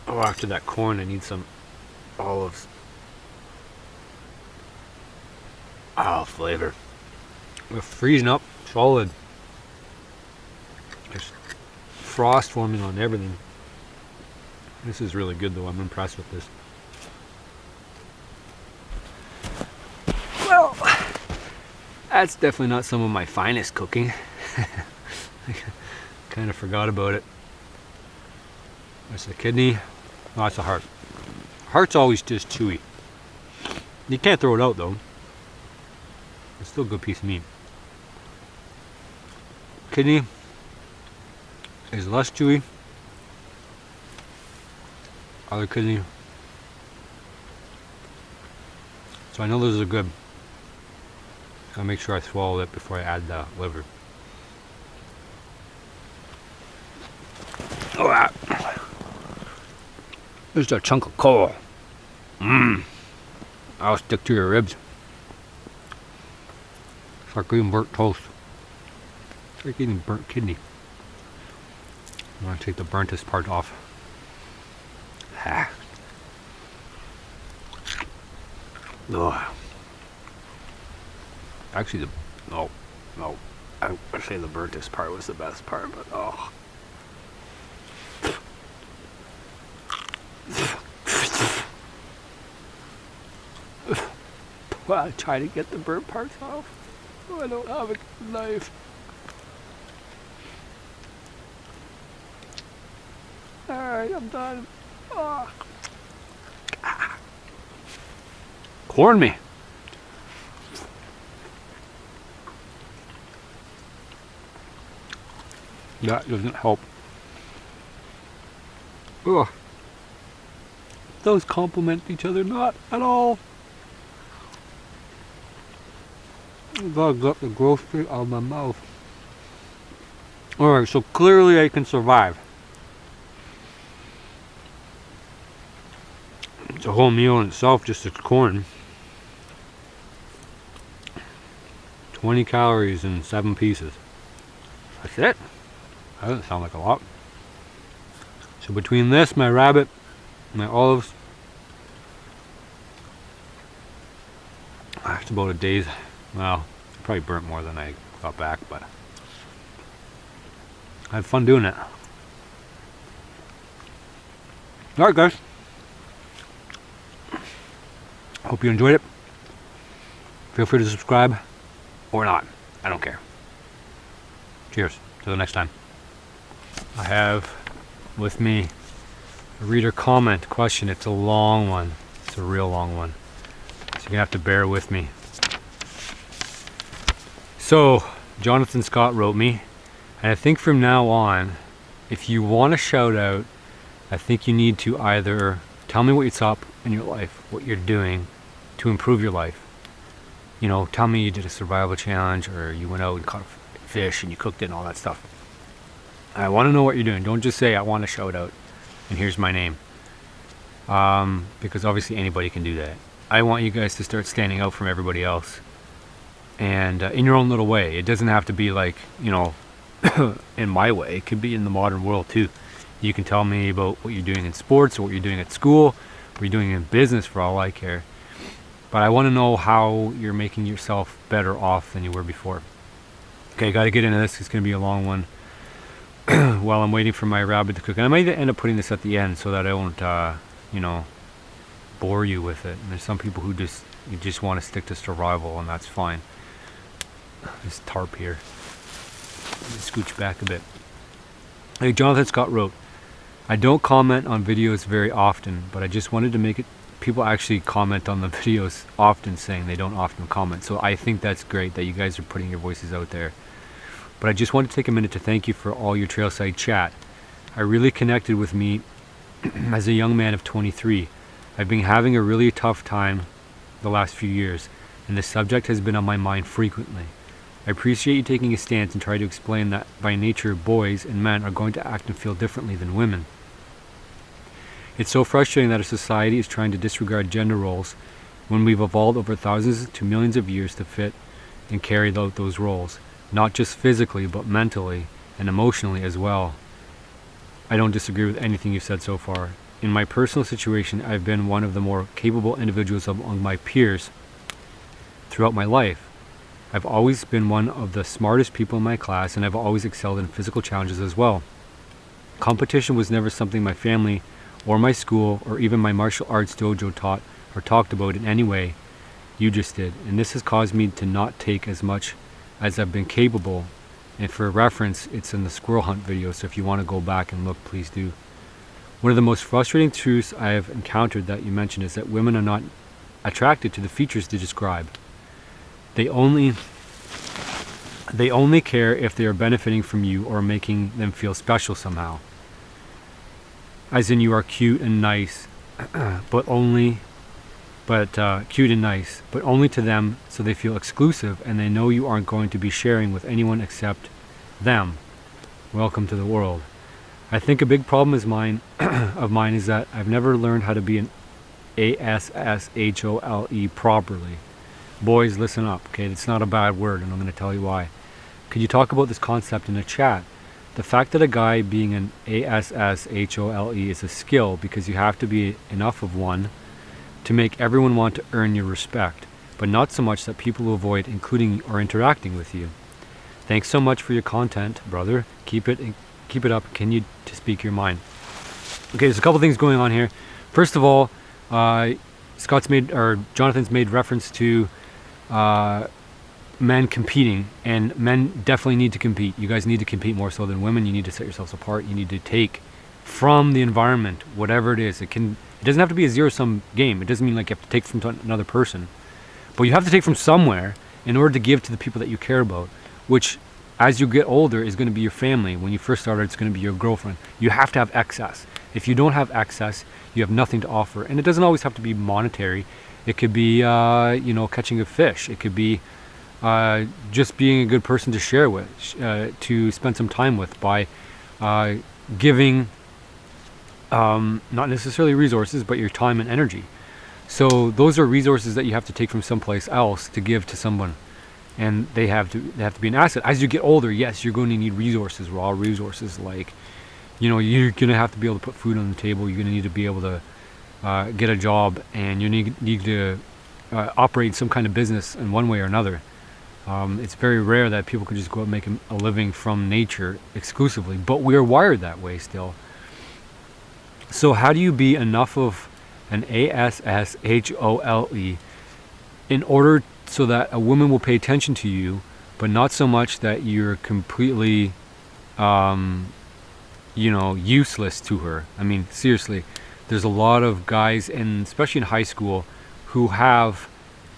Oh, after that corn, I need some olives. Oh, flavor. We're freezing up, solid. There's frost forming on everything. This is really good though, I'm impressed with this. Well, that's definitely not some of my finest cooking. I kind of forgot about it. That's the kidney. No, that's the heart. Heart's always just chewy. You can't throw it out though. It's still a good piece of meat. Kidney is less chewy. Other kidney. So I know those are good. I'll make sure I swallow it before I add the liver. Oh, that. There's a chunk of coal. I'll stick to your ribs. It's like eating burnt toast. It's like eating burnt kidney. I'm gonna take the burntest part off. Ah. Oh. Actually, no. I say the burntest part was the best part, but oh. Well, I try to get the burnt parts off. Oh, I don't have a knife. Alright, I'm done. Oh. Corn me. That doesn't help. Ugh. Those complement each other not at all. Gotta get the grocery out of my mouth. Alright, so clearly I can survive. It's a whole meal in itself, just as corn. 20 calories in 7 pieces. That's it. That doesn't sound like a lot. So between this, my rabbit, my olives, that's about a day's. Well, I probably burnt more than I got back, but I had fun doing it. Alright guys. Hope you enjoyed it. Feel free to subscribe or not. I don't care. Cheers. Till the next time. I have with me a reader comment question. It's a long one. It's a real long one. So you're gonna have to bear with me. So Jonathan Scott wrote me, and I think from now on, if you want a shout out, I think you need to either tell me what's up in your life, what you're doing to improve your life, you know, tell me you did a survival challenge, or you went out and caught fish and you cooked it and all that stuff. I want to know what you're doing. Don't just say I want a shout out and here's my name, because obviously anybody can do that. I want you guys to start standing out from everybody else, and in your own little way. It doesn't have to be like, you know, in my way. It could be in the modern world too. You can tell me about what you're doing in sports, or what you're doing at school, what you're doing in business, for all I care. But I want to know how you're making yourself better off than you were before. Okay, got to get into this. It's going to be a long one. While I'm waiting for my rabbit to cook. And I might end up putting this at the end so that I won't, you know, bore you with it. And there's some people who just want to stick to survival, and that's fine. This tarp here. Scooch back a bit. Hey, Jonathan Scott wrote, I don't comment on videos very often, but I just wanted to make it, people actually comment on the videos often, saying they don't often comment. So I think that's great that you guys are putting your voices out there. But I just want to take a minute to thank you for all your trailside chat. I really connected with me as a young man of 23. I've been having a really tough time the last few years, and the subject has been on my mind frequently. I appreciate you taking a stance and try to explain that by nature boys and men are going to act and feel differently than women. It's so frustrating that our society is trying to disregard gender roles when we've evolved over thousands to millions of years to fit and carry out those roles. Not just physically, but mentally and emotionally as well. I don't disagree with anything you've said so far. In my personal situation, I've been one of the more capable individuals among my peers throughout my life. I've always been one of the smartest people in my class, and I've always excelled in physical challenges as well. Competition was never something my family or my school or even my martial arts dojo taught or talked about in any way. You just did. And this has caused me to not take as much as I've been capable. And for reference, it's in the squirrel hunt video, so if you want to go back and look, please do. One of the most frustrating truths I have encountered that you mentioned is that women are not attracted to the features they describe. They only care if they are benefiting from you or making them feel special somehow. As in, you are cute and nice, cute and nice, but only to them, so they feel exclusive and they know you aren't going to be sharing with anyone except them. Welcome to the world. I think a big problem of mine is that I've never learned how to be an ASSHOLE properly. Boys, listen up, okay? It's not a bad word, and I'm going to tell you why. Could you talk about this concept in the chat? The fact that a guy being an ASSHOLE is a skill because you have to be enough of one to make everyone want to earn your respect, but not so much that people will avoid including or interacting with you. Thanks so much for your content, brother. Keep it up. Continue to speak your mind. Okay, there's a couple things going on here. First of all, Jonathan's made reference to men competing, and men definitely need to compete. You guys need to compete more so than women. You need to set yourselves apart. You need to take from the environment, whatever it is. It doesn't have to be a zero-sum game. It doesn't mean like you have to take from another person, but you have to take from somewhere in order to give to the people that you care about, which as you get older is going to be your family. When you first started, it's going to be your girlfriend. You have to have excess. If you don't have excess, you have nothing to offer. And it doesn't always have to be monetary. It could be catching a fish. It could be just being a good person to share with, to spend some time with, by giving not necessarily resources, but your time and energy. So those are resources that you have to take from someplace else to give to someone, and they have to be an asset. As you get older, yes, you're going to need resources, raw resources, like, you're going to have to be able to put food on the table. You're going to need to be able to get a job, and you need to operate some kind of business in one way or another. It's very rare that people can just go out and make a living from nature exclusively, but we're wired that way still. So how do you be enough of an ASSHOLE in order so that a woman will pay attention to you, but not so much that you're completely useless to her? I mean, seriously, there's a lot of guys, and especially in high school, who have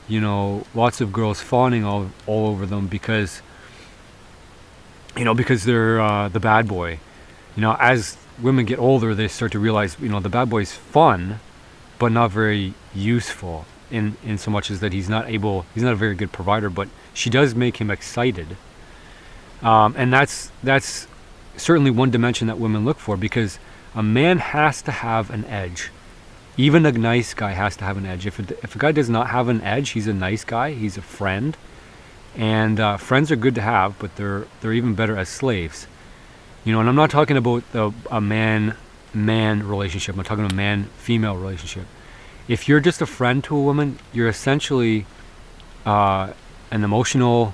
lots of girls fawning all over them because they're the bad boy. As women get older, they start to realize the bad boy's fun but not very useful. in so much as that he's not a very good provider, but she does make him excited. And that's certainly one dimension that women look for, because a man has to have an edge. Even a nice guy has to have an edge. If a guy does not have an edge, he's a nice guy, he's a friend. And friends are good to have, but they're even better as slaves. You know, and I'm not talking about a man-man relationship. I'm talking a man-female relationship. If you're just a friend to a woman, you're essentially an emotional,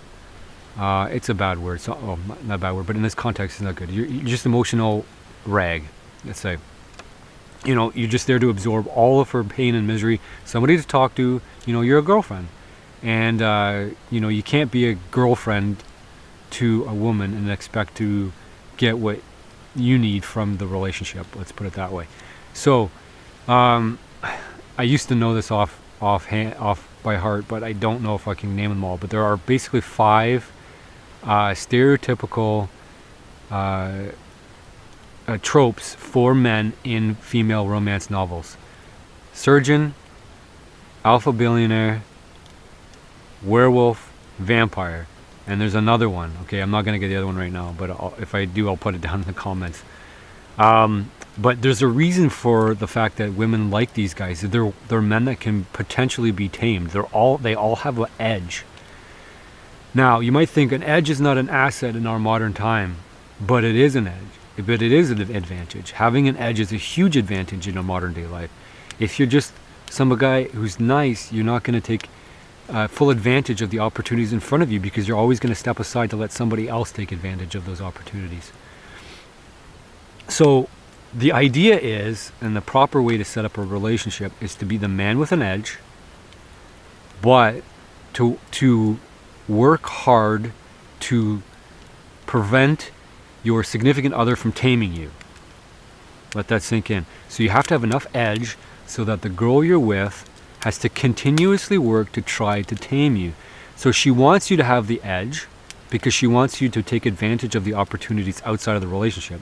it's a bad word, so, not a bad word, but in this context it's not good. You're just emotional rag, let's say. You know, you're just there to absorb all of her pain and misery, somebody to talk to. You know, you're a girlfriend. And, you know, you can't be a girlfriend to a woman and expect to get what you need from the relationship. Let's put it that way. So, I used to know this off by heart, but I don't know if I can name them all. But there are basically 5 stereotypical tropes for men in female romance novels: surgeon, alpha billionaire, werewolf, vampire. And there's another one. Okay, I'm not going to get the other one right now, but if I do, I'll put it down in the comments. But there's a reason for the fact that women like these guys. They're men that can potentially be tamed. They all have an edge. Now, you might think an edge is not an asset in our modern time, but it is an edge. But it is an advantage. Having an edge is a huge advantage in a modern day life. If you're just some guy who's nice, you're not going to take full advantage of the opportunities in front of you, because you're always going to step aside to let somebody else take advantage of those opportunities. So the idea is, and the proper way to set up a relationship is to be the man with an edge, but to work hard to prevent your significant other from taming you. Let that sink in. So you have to have enough edge so that the girl you're with has to continuously work to try to tame you. So she wants you to have the edge because she wants you to take advantage of the opportunities outside of the relationship.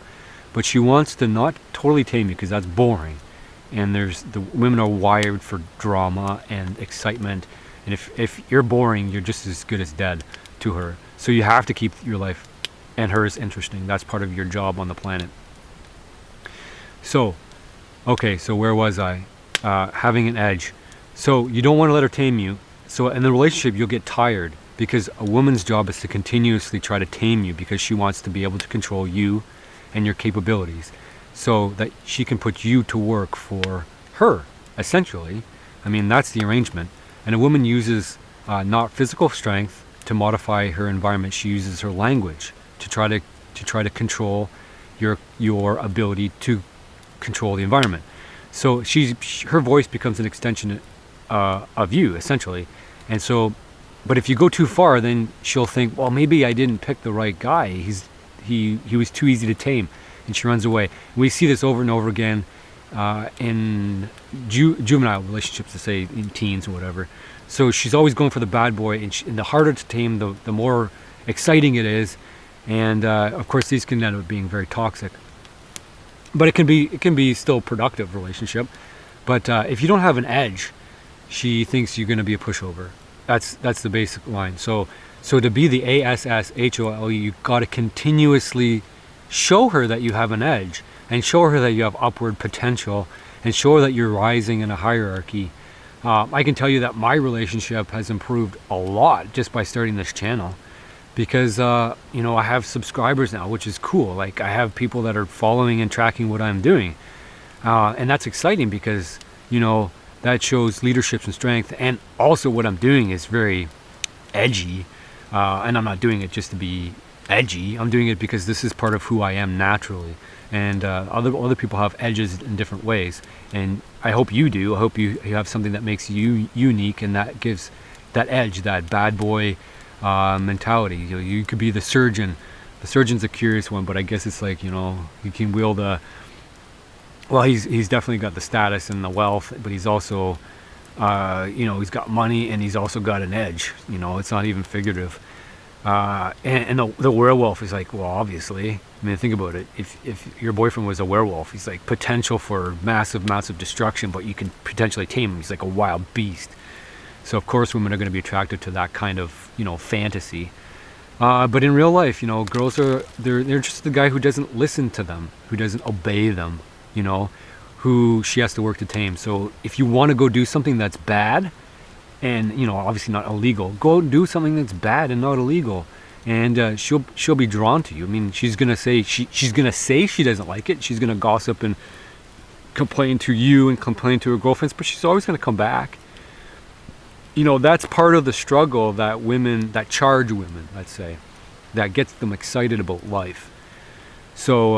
But she wants to not totally tame you, because that's boring. And the women are wired for drama and excitement. And if you're boring, you're just as good as dead to her. So you have to keep your life and hers interesting. That's part of your job on the planet. So, okay, so where was I? Having an edge. So you don't want to let her tame you. So in the relationship, you'll get tired, because a woman's job is to continuously try to tame you, because she wants to be able to control you and your capabilities, so that she can put you to work for her, essentially. I mean, that's the arrangement. And a woman uses not physical strength to modify her environment. She uses her language to try to control your ability to control the environment. So her voice becomes an extension of you, essentially. And so, but if you go too far, then she'll think, well, maybe I didn't pick the right guy. He was too easy to tame, and she runs away. We see this over and over again in juvenile relationships, to say in teens or whatever. So she's always going for the bad boy, and the harder to tame, the more exciting it is. And of course, these can end up being very toxic. But it can be still productive relationship. But if you don't have an edge, she thinks you're going to be a pushover. That's the basic line. So to be the ASSHOLE, you got to continuously show her that you have an edge, and show her that you have upward potential, and show her that you're rising in a hierarchy. I can tell you that my relationship has improved a lot just by starting this channel, because you know, I have subscribers now, which is cool. Like, I have people that are following and tracking what I'm doing, and that's exciting, because you know, that shows leadership and strength. And also what I'm doing is very edgy, and I'm not doing it just to be edgy. I'm doing it because this is part of who I am naturally. And other people have edges in different ways, and I hope you do. I hope you have something that makes you unique, and that gives that edge, that bad boy mentality. You could be the surgeon. The surgeon's a curious one, but I guess it's like, you know, you can wield well, he's definitely got the status and the wealth, but he's also you know, he's got money, and he's also got an edge. You know, it's not even figurative. And the werewolf is like, well, obviously, I mean, think about it. If your boyfriend was a werewolf, he's like potential for massive destruction, but you can potentially tame him. He's like a wild beast. So of course women are going to be attracted to that kind of, you know, fantasy. But in real life, you know, girls are, they're just the guy who doesn't listen to them, who doesn't obey them, you know, who she has to work to tame. So if you want to go do something that's bad, and, you know, obviously not illegal, go out and do something that's bad and not illegal, and she'll be drawn to you. I mean, she's gonna say she doesn't like it. She's gonna gossip and complain to you and complain to her girlfriends, but she's always gonna come back. You know, that's part of the struggle that women, that charge women, let's say, that gets them excited about life. So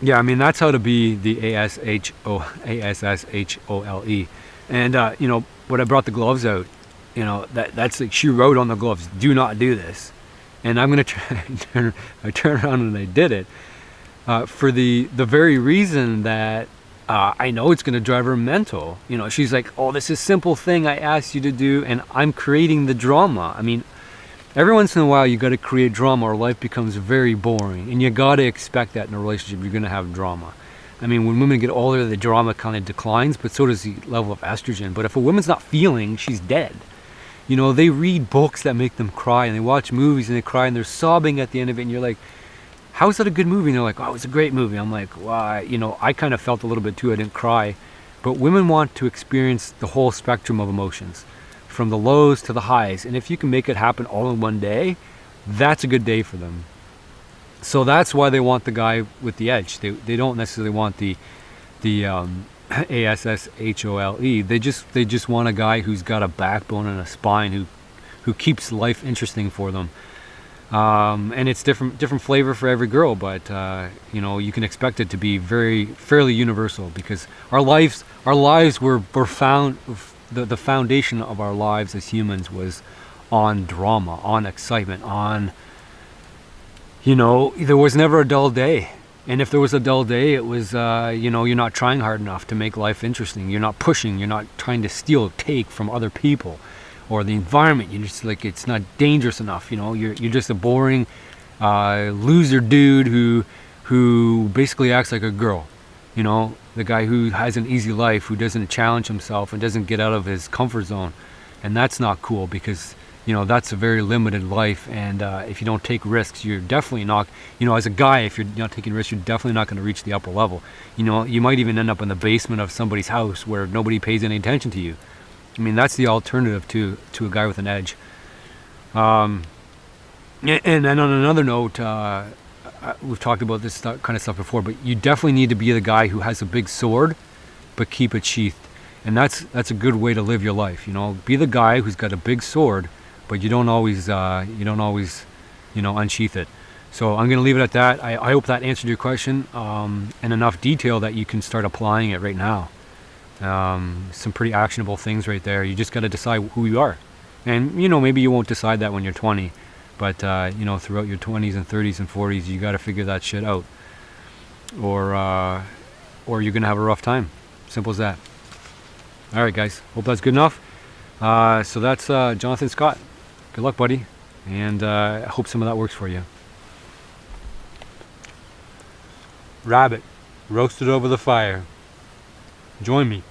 yeah, I mean, that's how to be the ASSHOLE. And you know, when I brought the gloves out, you know, that's like, she wrote on the gloves, "Do not do this." And I'm gonna try. I turned around and I did it, for the very reason that I know it's gonna drive her mental. You know, she's like, "Oh, this is a simple thing I asked you to do, and I'm creating the drama." I mean, every once in a while you got to create drama, or life becomes very boring, and you got to expect that in a relationship. You're gonna have drama. I mean, when women get older, the drama kind of declines, but so does the level of estrogen. But if a woman's not feeling, she's dead. You know, they read books that make them cry, and they watch movies and they cry, and they're sobbing at the end of it, and you're like, "How is that a good movie?" And they're like, "Oh, it's a great movie." I'm like, "Why?" You know, I kind of felt a little bit too. I didn't cry. But women want to experience the whole spectrum of emotions, from the lows to the highs. And if you can make it happen all in one day, that's a good day for them. So that's why they want the guy with the edge. They don't necessarily want the ASSHOLE. They just want a guy who's got a backbone and a spine, who keeps life interesting for them. And it's different flavor for every girl, but you know, you can expect it to be fairly universal, because our lives were found, the foundation of our lives as humans was on drama, on excitement, on, you know, there was never a dull day. And if there was a dull day, it was, you know, you're not trying hard enough to make life interesting. You're not pushing. You're not trying to take from other people or the environment. You're just like, it's not dangerous enough. You know, you're just a boring loser dude who basically acts like a girl. You know, the guy who has an easy life, who doesn't challenge himself and doesn't get out of his comfort zone. And that's not cool, because, you know, that's a very limited life. And if you don't take risks, you're definitely not, you know, as a guy, if you're not taking risks, you're definitely not going to reach the upper level. You know, you might even end up in the basement of somebody's house where nobody pays any attention to you. I mean, that's the alternative to a guy with an edge. And then on another note, we've talked about this kind of stuff before, but you definitely need to be the guy who has a big sword, but keep it sheathed. And that's a good way to live your life. You know, be the guy who's got a big sword, but you don't always, you know, unsheath it. So I'm going to leave it at that. I hope that answered your question in enough detail that you can start applying it right now. Some pretty actionable things right there. You just got to decide who you are. And, you know, maybe you won't decide that when you're 20, but, you know, throughout your 20s and 30s and 40s, you got to figure that shit out. Or you're going to have a rough time. Simple as that. All right, guys. Hope that's good enough. So that's Jonathan Scott. Good luck, buddy. And I hope some of that works for you. Rabbit, roasted over the fire. Join me.